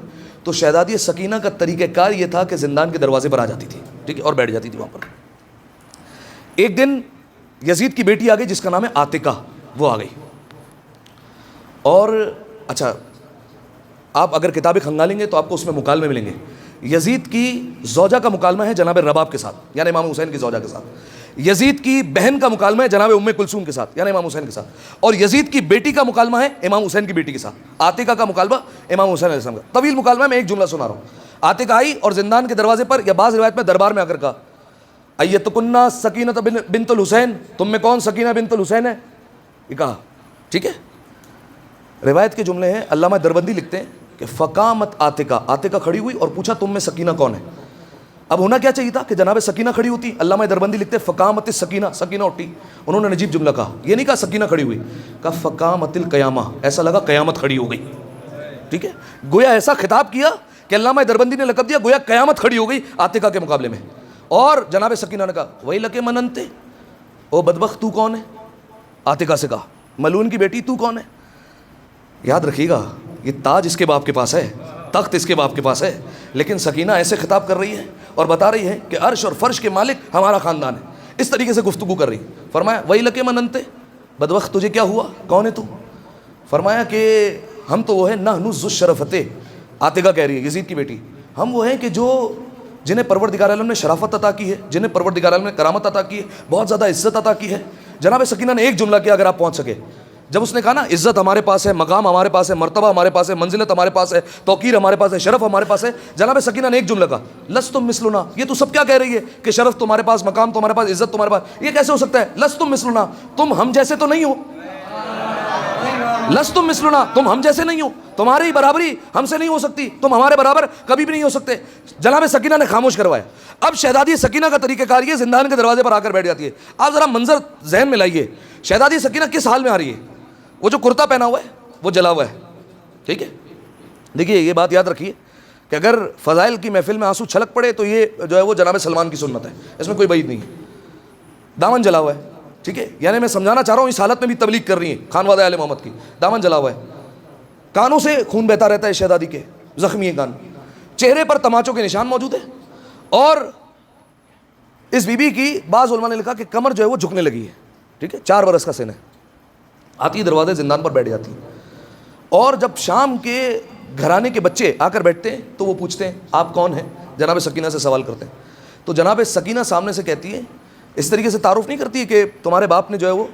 تو شہزادی سکینہ کا طریقہ کار یہ تھا کہ زندان کے دروازے پر آ جاتی تھی. ٹھیک ہے, اور بیٹھ جاتی تھی وہاں پر. ایک دن یزید کی بیٹی آ گئی جس کا نام ہے عاتقہ, وہ آ گئی. اور اچھا, آپ اگر کتابیں کھنگالیں گے تو آپ کو اس میں مکالمے ملیں گے. یزید کی زوجہ کا مکالمہ ہے جناب رباب کے ساتھ, یعنی امام حسین کی زوجہ کے ساتھ. یزید کی بہن کا مکالمہ ہے جناب ام کلثوم کے ساتھ, یعنی امام حسین کے ساتھ. اور یزید کی بیٹی کا مکالمہ ہے امام حسین کی بیٹی کے ساتھ. عاتقہ کا مکالمہ امام حسین علیہ السلام کا. طویل مکالمہ, میں ایک جملہ سنا رہا ہوں. عاتقہ آئی اور زندان کے دروازے پر یا بعض روایت میں دربار میں آ کر کہا ایتکنہ سکینہ بنت الحسین, تم میں کون سکینہ بنت الحسین ہے؟ یہ کہا. ٹھیک ہے, روایت کے جملے ہیں, علامہ دربندی لکھتے ہیں کہ فقامت عاتقہ, عاتقہ کھڑی ہوئی اور پوچھا تم میں سکینہ کون ہے؟ اب ہونا کیا چاہیے تھا کہ جناب سکینہ کھڑی ہوتی. علامہ دربندی لکھتے ہیں فقامت السکینہ, سکینہ اٹھی. انہوں نے نجیب جملہ کہا, یہ نہیں کہا سکینہ کھڑی ہوئی, کہا فقامت القیامہ, ایسا لگا قیامت کھڑی ہو گئی. ٹھیک ہے, گویا ایسا خطاب کیا کہ علامہ دربندی نے لقب دیا گویا قیامت کھڑی ہو گئی عاتقہ کے مقابلے میں. اور جناب سکینہ نے کہا وہی لکے مننتے, او بدبخت تو کون ہے؟ عاتقہ سے کہا ملعون کی بیٹی تو کون ہے؟ یاد رکھیے گا یہ تاج اس کے باپ کے پاس ہے, تخت اس کے باپ کے پاس ہے, لیکن سکینہ ایسے خطاب کر رہی ہے اور بتا رہی ہے کہ عرش اور فرش کے مالک ہمارا خاندان ہے. اس طریقے سے گفتگو کر رہی. فرمایا وہی لکے مننتے, بدبخت تجھے کیا ہوا, کون ہے تو؟ فرمایا کہ ہم تو وہ ہیں نحن ذو الشرفتے. عاتقہ کہہ رہی ہے یزید کی بیٹی, ہم وہ ہیں کہ جو جنہیں پروردگار عالم نے شرافت عطا کی ہے, جنہیں پروردگار عالم نے کرامت عطا کی ہے, بہت زیادہ عزت عطا کی ہے. جناب سکینہ نے ایک جملہ کیا, اگر آپ پہنچ سکے, جب اس نے کہا نا عزت ہمارے پاس ہے, مقام ہمارے پاس ہے, مرتبہ ہمارے پاس ہے, منزلت ہمارے پاس ہے, توقیر ہمارے پاس ہے, شرف ہمارے پاس ہے, جناب سکینہ نے ایک جملہ کہا, لستم مثلنا. یہ تو سب کیا کہہ رہی ہے کہ شرف تمہارے پاس, مقام تمہارے پاس, عزت تمہارے پاس, یہ کیسے ہو سکتا ہے؟ لستم مثلنا, تم ہم جیسے تو نہیں ہو. لستم مثلنا, تم ہم جیسے نہیں ہو, تمہاری برابری ہم سے نہیں ہو سکتی, تم ہمارے برابر کبھی بھی نہیں ہو سکتے. جناب سکینہ نے خاموش کروایا. اب شہزادی سکینہ کا طریقہ کار یہ زندان کے دروازے پر آ کر بیٹھ جاتی ہے. آپ ذرا منظر ذہن میں لائیے, شہزادی سکینہ کس حال میں آ رہی ہے؟ وہ جو کرتا پہنا ہوا ہے وہ جلا ہوا ہے, ٹھیک ہے. دیکھیے یہ بات یاد رکھیے کہ اگر فضائل کی محفل میں آنسو چھلک پڑے تو یہ جو ہے وہ جناب سلمان کی سنت ہے, اس میں کوئی بعید نہیں ہے. دامن جلا ہوا ہے, ٹھیک ہے, یعنی میں سمجھانا چاہ رہا ہوں اس حالت میں بھی تبلیغ کر رہی ہیں خانوادہ آل محمد کی. دامن جلا ہوا ہے, کانوں سے خون بہتا رہتا ہے شہزادی کے, زخمی ہے کان, چہرے پر تماچوں کے نشان موجود ہیں, اور اس بی بی کی بعض علماء نے لکھا کہ کمر جو ہے وہ جھکنے لگی ہے, ٹھیک ہے, 4 برس کا سن ہے. آتی دروازے زندان پر بیٹھ جاتی ہے, اور جب شام کے گھرانے کے بچے آ کر بیٹھتے ہیں تو وہ پوچھتے ہیں آپ کون ہیں, جناب سکینہ سے سوال کرتے ہیں. تو جناب سکینہ سامنے سے کہتی ہے, اس طریقے سے تعارف نہیں کرتی ہے کہ تمہارے باپ نے جو ہے وہ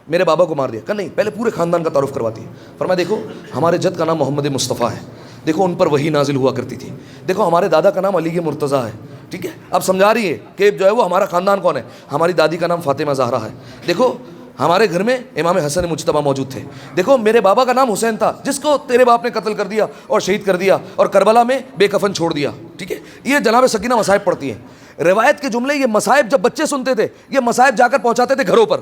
میرے بابا کو مار دیا, کہ نہیں, پہلے پورے خاندان کا تعارف کرواتی ہے. فرمایا دیکھو ہمارے جد کا نام محمد مصطفیٰ ہے, دیکھو ان پر وحی نازل ہوا کرتی تھی, دیکھو ہمارے دادا کا نام علی مرتضیٰ ہے, ٹھیک ہے. اب سمجھا رہی ہے کہ جو ہے وہ ہمارا خاندان کون ہے, ہماری دادی کا نام فاطمہ زہرا ہے, دیکھو ہمارے گھر میں امام حسن مجتبیٰ موجود تھے, دیکھو میرے بابا کا نام حسین تھا جس کو تیرے باپ نے قتل کر دیا اور شہید کر دیا اور کربلا میں بے کفن چھوڑ دیا, ٹھیک ہے. یہ جناب سکینہ مصائب پڑھتی ہیں. روایت کے جملے, یہ مصائب جب بچے سنتے تھے یہ مصائب جا کر پہنچاتے تھے گھروں پر,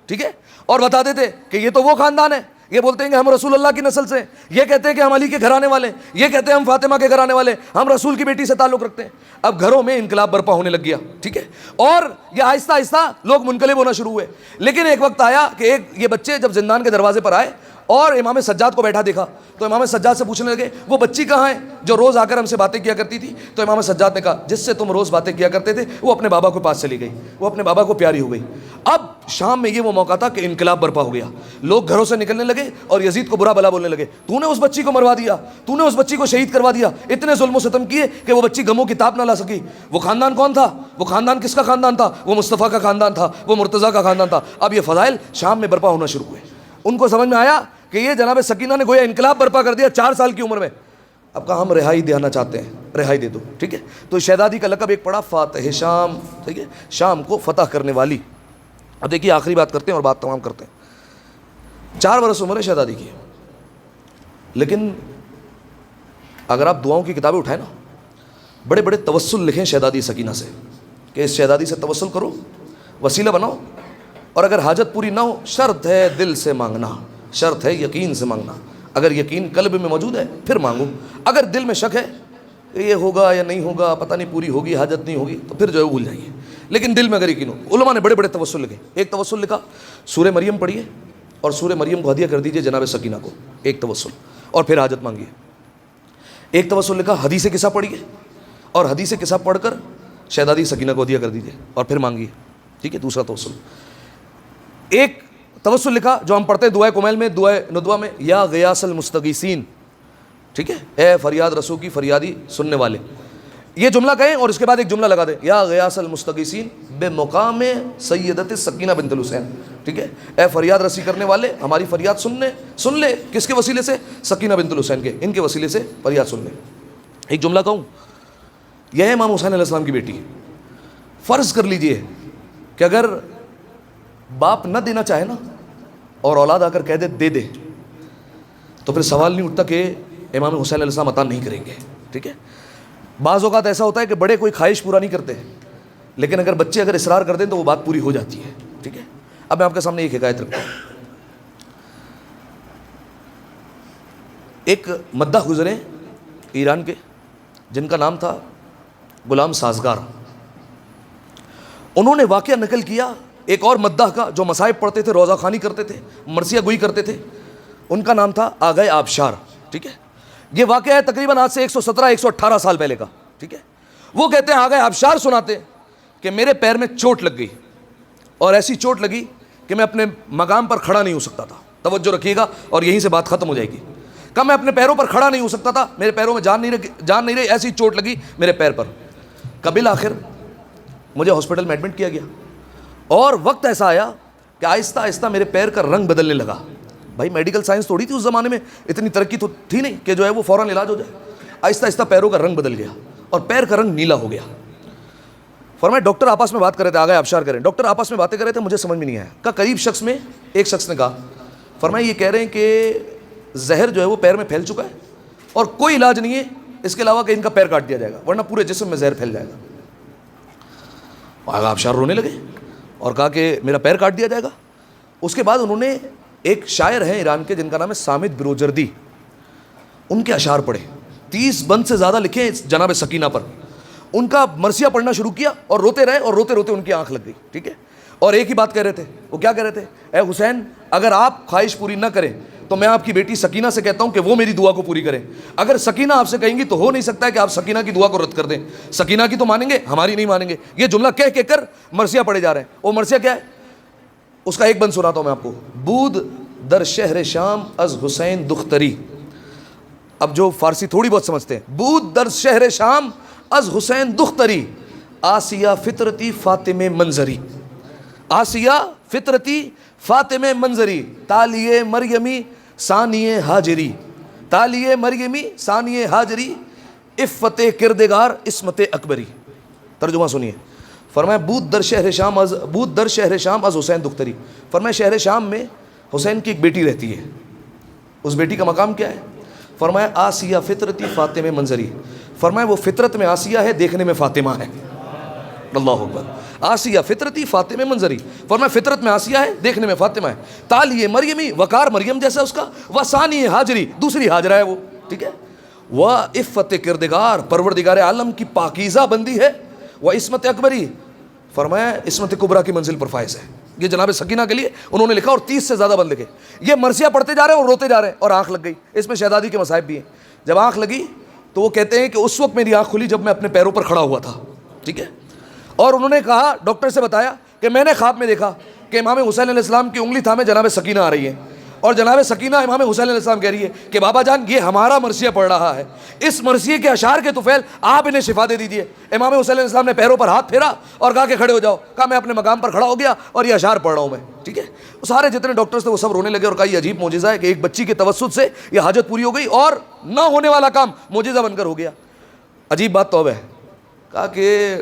ٹھیک ہے, اور بتاتے تھے کہ یہ تو وہ خاندان ہے, یہ بولتے ہیں کہ ہم رسول اللہ کی نسل سے ہیں, یہ کہتے ہیں کہ ہم علی کے گھرانے والے ہیں, یہ کہتے ہیں ہم فاطمہ کے گھرانے والے, ہم رسول کی بیٹی سے تعلق رکھتے ہیں. اب گھروں میں انقلاب برپا ہونے لگ گیا, ٹھیک ہے, اور یہ آہستہ آہستہ لوگ منقلب ہونا شروع ہوئے. لیکن ایک وقت آیا کہ یہ بچے جب زندان کے دروازے پر آئے اور امام سجاد کو بیٹھا دیکھا تو امام سجاد سے پوچھنے لگے وہ بچی کہاں ہے جو روز آ کر ہم سے باتیں کیا کرتی تھی؟ تو امام سجاد نے کہا جس سے تم روز باتیں کیا کرتے تھے وہ اپنے بابا کے پاس چلی گئی, وہ اپنے بابا کو پیاری ہو گئی. اب شام میں یہ وہ موقع تھا کہ انقلاب برپا ہو گیا, لوگ گھروں سے نکلنے لگے اور یزید کو برا بلا بولنے لگے, تو نے اس بچی کو مروا دیا, تو نے اس بچی کو شہید کروا دیا, اتنے ظلم و ستم کیے کہ وہ بچی غموں کی تاب نہ لا سکی. وہ خاندان کون تھا؟ وہ خاندان کس کا خاندان تھا؟ وہ مصطفیٰ کا خاندان تھا, وہ مرتضیٰ کا خاندان تھا. اب یہ فضائل شام میں برپا ہونا شروع ہوئے. ان کو سمجھ میں آیا کہ یہ جناب سکینہ نے گویا انقلاب برپا کر دیا 4 سال کی عمر میں. اب کہا ہم رہائی دینا چاہتے ہیں, رہائی دے دو, ٹھیک ہے. تو شہزادی کا لقب ایک پڑا فاتح شام, ٹھیک ہے, شام کو فتح کرنے والی. اب دیکھیے آخری بات کرتے ہیں اور بات تمام کرتے ہیں. 4 برس عمر ہے شہزادی کی, لیکن اگر آپ دعاؤں کی کتابیں اٹھائیں نا, بڑے بڑے توسل لکھیں شہزادی سکینہ سے کہ اس شہزادی سے توسل کرو, وسیلہ بناؤ, اور اگر حاجت پوری نہ ہو شرط ہے دل سے مانگنا, شرط ہے یقین سے مانگنا. اگر یقین قلب میں موجود ہے پھر مانگو, اگر دل میں شک ہے یہ ہوگا یا نہیں ہوگا, پتہ نہیں پوری ہوگی, حاجت نہیں ہوگی, تو پھر جو ہے بھول جائیے. لیکن دل میں اگر یقین ہو. علماء نے بڑے بڑے توسل لکھے. ایک توسل لکھا سورہ مریم پڑھیے اور سورہ مریم کو ہدیہ کر دیجئے جناب سکینہ کو, ایک توسل, اور پھر حاجت مانگیے. ایک توسل لکھا حدیث قصہ پڑھیے اور حدیث قصہ پڑھ کر شہزادی سکینہ کو ہدیہ کر دیجئے اور پھر مانگیے, ٹھیک ہے. دوسرا توسل. ایک توسل لکھا جو ہم پڑھتے ہیں دعائے کمیل میں, دعائے ندوہ میں, یا غیاث المستغیثین, ٹھیک ہے, اے فریاد رسو کی فریادی سننے والے. یہ جملہ کہیں اور اس کے بعد ایک جملہ لگا دیں, یا غیاث المستغیثین بے مقام سیدت سکینہ بنت الحسین, ٹھیک ہے, اے فریاد رسی کرنے والے ہماری فریاد سن لے. کس کے وسیلے سے؟ سکینہ بنت الحسین کے, ان کے وسیلے سے فریاد سن لے. ایک جملہ کہوں, یہ ہے امام حسین علیہ السلام کی بیٹی. فرض کر لیجئے کہ اگر باپ نہ دینا چاہے نا اور اولاد آ کر کہہ دے دے, تو پھر سوال نہیں اٹھتا کہ امام حسین علیہ السلام عطا نہیں کریں گے, ٹھیک ہے. بعض اوقات ایسا ہوتا ہے کہ بڑے کوئی خواہش پورا نہیں کرتے, لیکن اگر بچے اگر اصرار کر دیں تو وہ بات پوری ہو جاتی ہے, ٹھیک ہے. اب میں آپ کے سامنے ایک حکایت رکھتا ہوں. ایک مداح گزرے ایران کے جن کا نام تھا غلام سازگار. انہوں نے واقعہ نقل کیا ایک اور مداح کا جو مصائب پڑھتے تھے, روزہ خوانی کرتے تھے, مرثیہ گوئی کرتے تھے. ان کا نام تھا آغائے آبشار, ٹھیک ہے. یہ واقعہ ہے تقریباً آج سے 117-118 سال پہلے کا, ٹھیک ہے. وہ کہتے ہیں آغائے آبشار سناتے کہ میرے پیر میں چوٹ لگ گئی, اور ایسی چوٹ لگی کہ میں اپنے مقام پر کھڑا نہیں ہو سکتا تھا. توجہ رکھیے گا اور یہیں سے بات ختم ہو جائے گی. کہ میں اپنے پیروں پر کھڑا نہیں ہو سکتا تھا, میرے پیروں میں جان نہیں رہی, ایسی چوٹ لگی میرے پیر پر. قبل آخر مجھے ہاسپٹل میں ایڈمٹ کیا گیا, اور وقت ایسا آیا کہ آہستہ آہستہ میرے پیر کا رنگ بدلنے لگا. بھائی میڈیکل سائنس تھوڑی تھی اس زمانے میں, اتنی ترقی تو تھی نہیں کہ جو ہے وہ فوراً علاج ہو جائے. آہستہ آہستہ پیروں کا رنگ بدل گیا اور پیر کا رنگ نیلا ہو گیا. فرمایا ڈاکٹر آپس میں بات کر رہے تھے, آگے آبشار کریں, ڈاکٹر آپس میں باتیں کر رہے تھے, مجھے سمجھ میں نہیں آیا. کا قریب شخص میں ایک شخص نے کہا, فرمایا یہ کہہ رہے ہیں کہ زہر جو ہے وہ پیر میں پھیل چکا ہے اور کوئی علاج نہیں ہے اس کے علاوہ کہ ان کا پیر کاٹ دیا جائے گا, ورنہ پورے جسم میں زہر پھیل جائے گا. آگے آبشار رونے لگے اور کہا کہ میرا پیر کاٹ دیا جائے گا. اس کے بعد انہوں نے ایک شاعر ہیں ایران کے جن کا نام ہے صامت بروجردی, ان کے اشعار پڑھے, 30 بند سے زیادہ لکھے جناب سکینہ پر. ان کا مرثیہ پڑھنا شروع کیا اور روتے رہے اور روتے روتے ان کی آنکھ لگ گئی. ٹھیک ہے, اور ایک ہی بات کہہ رہے تھے, وہ کیا کہہ رہے تھے, اے حسین اگر آپ خواہش پوری نہ کریں تو میں آپ کی بیٹی سکینہ سے کہتا ہوں کہ وہ میری دعا کو پوری کریں. اگر سکینہ آپ سے کہیں گی تو ہو نہیں سکتا ہے کہ آپ سکینہ کی دعا کو رد کر دیں. سکینہ کی تو مانیں گے, ہماری نہیں مانیں گے. یہ جملہ کہہ کر مرثیہ پڑھے جا رہے ہیں. وہ مرثیہ کیا ہے, اس کا ایک بند سناتا ہوں میں آپ کو. بود در شہر شام از حسین دختری. اب جو فارسی تھوڑی بہت سمجھتے ہیں, بود در شہر شام از حسین دختری, آسیہ فطرتی فاطمہ منظری. آسیہ فطرتی فاطمہ منظری, تالیہ مریمی ثانیہ حاجری. تالیہ مریمی ثانیہ حاجری, عفت کردگار عصمت اکبری. ترجمہ سنیے. فرمایا بود در شہر شام از حسین دختری. فرمایا شہر شام میں حسین کی ایک بیٹی رہتی ہے. اس بیٹی کا مقام کیا ہے؟ فرمایا آسیہ فطرتی فاطمہ منظری. فرمایا وہ فطرت میں آسیہ ہے, دیکھنے میں فاطمہ ہے. اللہ اکبر. آسیہ فطرتی فاطمہ منظری. فرمایا فطرت میں آسیہ ہے, دیکھنے میں فاطمہ ہے. تالیہ مریمی, وقار مریم جیسا اس کا. وہ ثانی حاجری, دوسری حاجرہ ہے وہ. ٹھیک ہے. وہ عفت کردگار, پروردگار عالم کی پاکیزہ بندی ہے. وہ عصمت اکبری. فرمایا عصمت کبریٰ کی منزل پر فائز ہے. یہ جناب سکینہ کے لیے انہوں نے لکھا اور 30 سے زیادہ بند لکھے. یہ مرثیہ پڑھتے جا رہے ہیں اور روتے جا رہے ہیں اور آنکھ لگ گئی. اس میں شہزادی کے مصائب بھی ہیں. جب آنکھ لگی تو وہ کہتے ہیں کہ اس وقت میری آنکھ کھلی جب میں اپنے پیروں پر کھڑا ہوا تھا. ٹھیک ہے. اور انہوں نے کہا, ڈاکٹر سے بتایا کہ میں نے خواب میں دیکھا کہ امام حسین علیہ السلام کی انگلی تھامے جناب سکینہ آ رہی ہے اور جناب سکینہ امام حسین علیہ السلام کہہ رہی ہے کہ بابا جان یہ ہمارا مرثیہ پڑھ رہا ہے, اس مرثیے کے اشعار کے طفیل آپ انہیں شفا دے دیجیے. امام حسین علیہ السلام نے پیروں پر ہاتھ پھیرا اور کہا کہ کھڑے ہو جاؤ. کہا میں اپنے مقام پر کھڑا ہو گیا اور یہ اشعار پڑھ رہا ہوں میں. ٹھیک ہے. سارے جتنے ڈاکٹرز تھے وہ سب رونے لگے اور کہا یہ عجیب معجزہ ہے کہ ایک بچی کے توسط سے یہ حاجت پوری ہو گئی اور نہ ہونے والا کام معجزہ بن کر ہو گیا. عجیب بات تو ہے. کہا کہ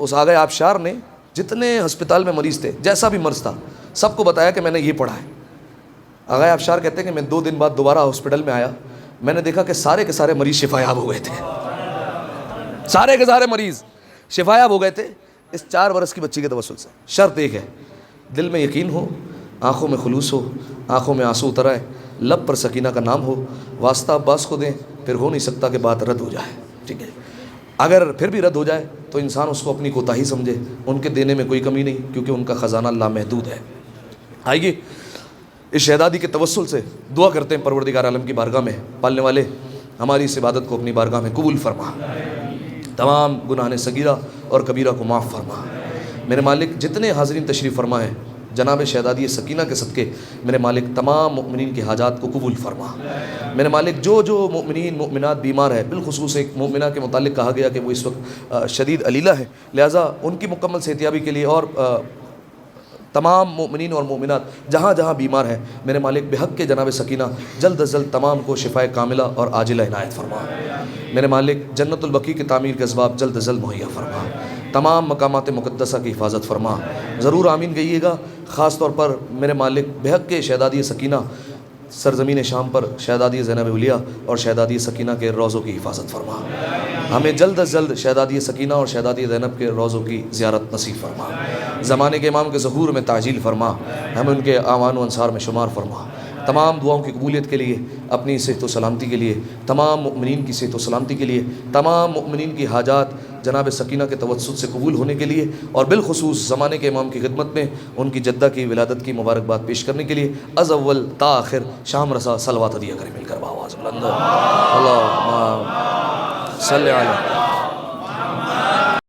اس آگے آبشار نے جتنے ہسپتال میں مریض تھے, جیسا بھی مرض تھا, سب کو بتایا کہ میں نے یہ پڑھا ہے. آغا آبشار کہتے ہیں کہ میں 2 دن بعد دوبارہ ہاسپٹل میں آیا, میں نے دیکھا کہ سارے کے سارے مریض شفا یاب ہو گئے تھے. سارے کے سارے مریض شفا یاب ہو گئے تھے اس 4 برس کی بچی کے توسل سے. شرط ایک ہے, دل میں یقین ہو, آنکھوں میں خلوص ہو, آنکھوں میں آنسو اتر آئے, لب پر سکینہ کا نام ہو, واسطہ عباس کو دیں, پھر ہو نہیں سکتا کہ بات رد ہو جائے. ٹھیک ہے. اگر پھر بھی رد ہو جائے تو انسان اس کو اپنی کوتاہی سمجھے, ان کے دینے میں کوئی کمی نہیں کیونکہ ان کا خزانہ لامحدود ہے. آئیے اس شہزادی کے توسل سے دعا کرتے ہیں پروردگار عالم کی بارگاہ میں, پالنے والے ہماری اس عبادت کو اپنی بارگاہ میں قبول فرما, تمام گناہ صغیرہ اور کبیرہ کو معاف فرما. میرے مالک جتنے حاضرین تشریف فرما ہیں جناب شہزادی سکینہ کے صدقے میرے مالک تمام مؤمنین کے حاجات کو قبول فرما. میرے مالک جو مؤمنین مؤمنات بیمار ہیں, بالخصوص ایک مؤمنہ کے متعلق کہا گیا کہ وہ اس وقت شدید علیلہ ہے, لہٰذا ان کی مکمل صحتیابی کے لیے اور تمام مؤمنین اور مؤمنات جہاں جہاں بیمار ہیں میرے مالک بحق کے جناب سکینہ جلد از جلد تمام کو شفائے کاملہ اور عاجلہ عنایت فرما. میرے مالک جنت البقیع کی تعمیر کے اسباب جلد از جلد مہیا فرما. تمام مقامات مقدسہ کی حفاظت فرما. ضرور آمین کہیے گا. خاص طور پر میرے مالک بحق کے شہزادی سکینہ سرزمین شام پر شہزادی زینب اولیاء اور شہزادی سکینہ کے روضوں کی حفاظت فرما. ہمیں جلد از جلد شہزادی سکینہ اور شہزادی زینب کے روضوں کی زیارت نصیب فرما. زمانے کے امام کے ظہور میں تعجیل فرما, ہمیں ان کے اعوان و انصار میں شمار فرما. تمام دعاؤں کی قبولیت کے لیے, اپنی صحت و سلامتی کے لیے, تمام مؤمنین کی صحت و سلامتی کے لیے, تمام مؤمنین کی حاجات جناب سکینہ کے توسط سے قبول ہونے کے لیے اور بالخصوص زمانے کے امام کی خدمت میں ان کی جدہ کی ولادت کی مبارکباد پیش کرنے کے لیے از اول تا آخر شام رسا صلوات دیا کریں مل کر بآواز بلند. اللہم صلی علی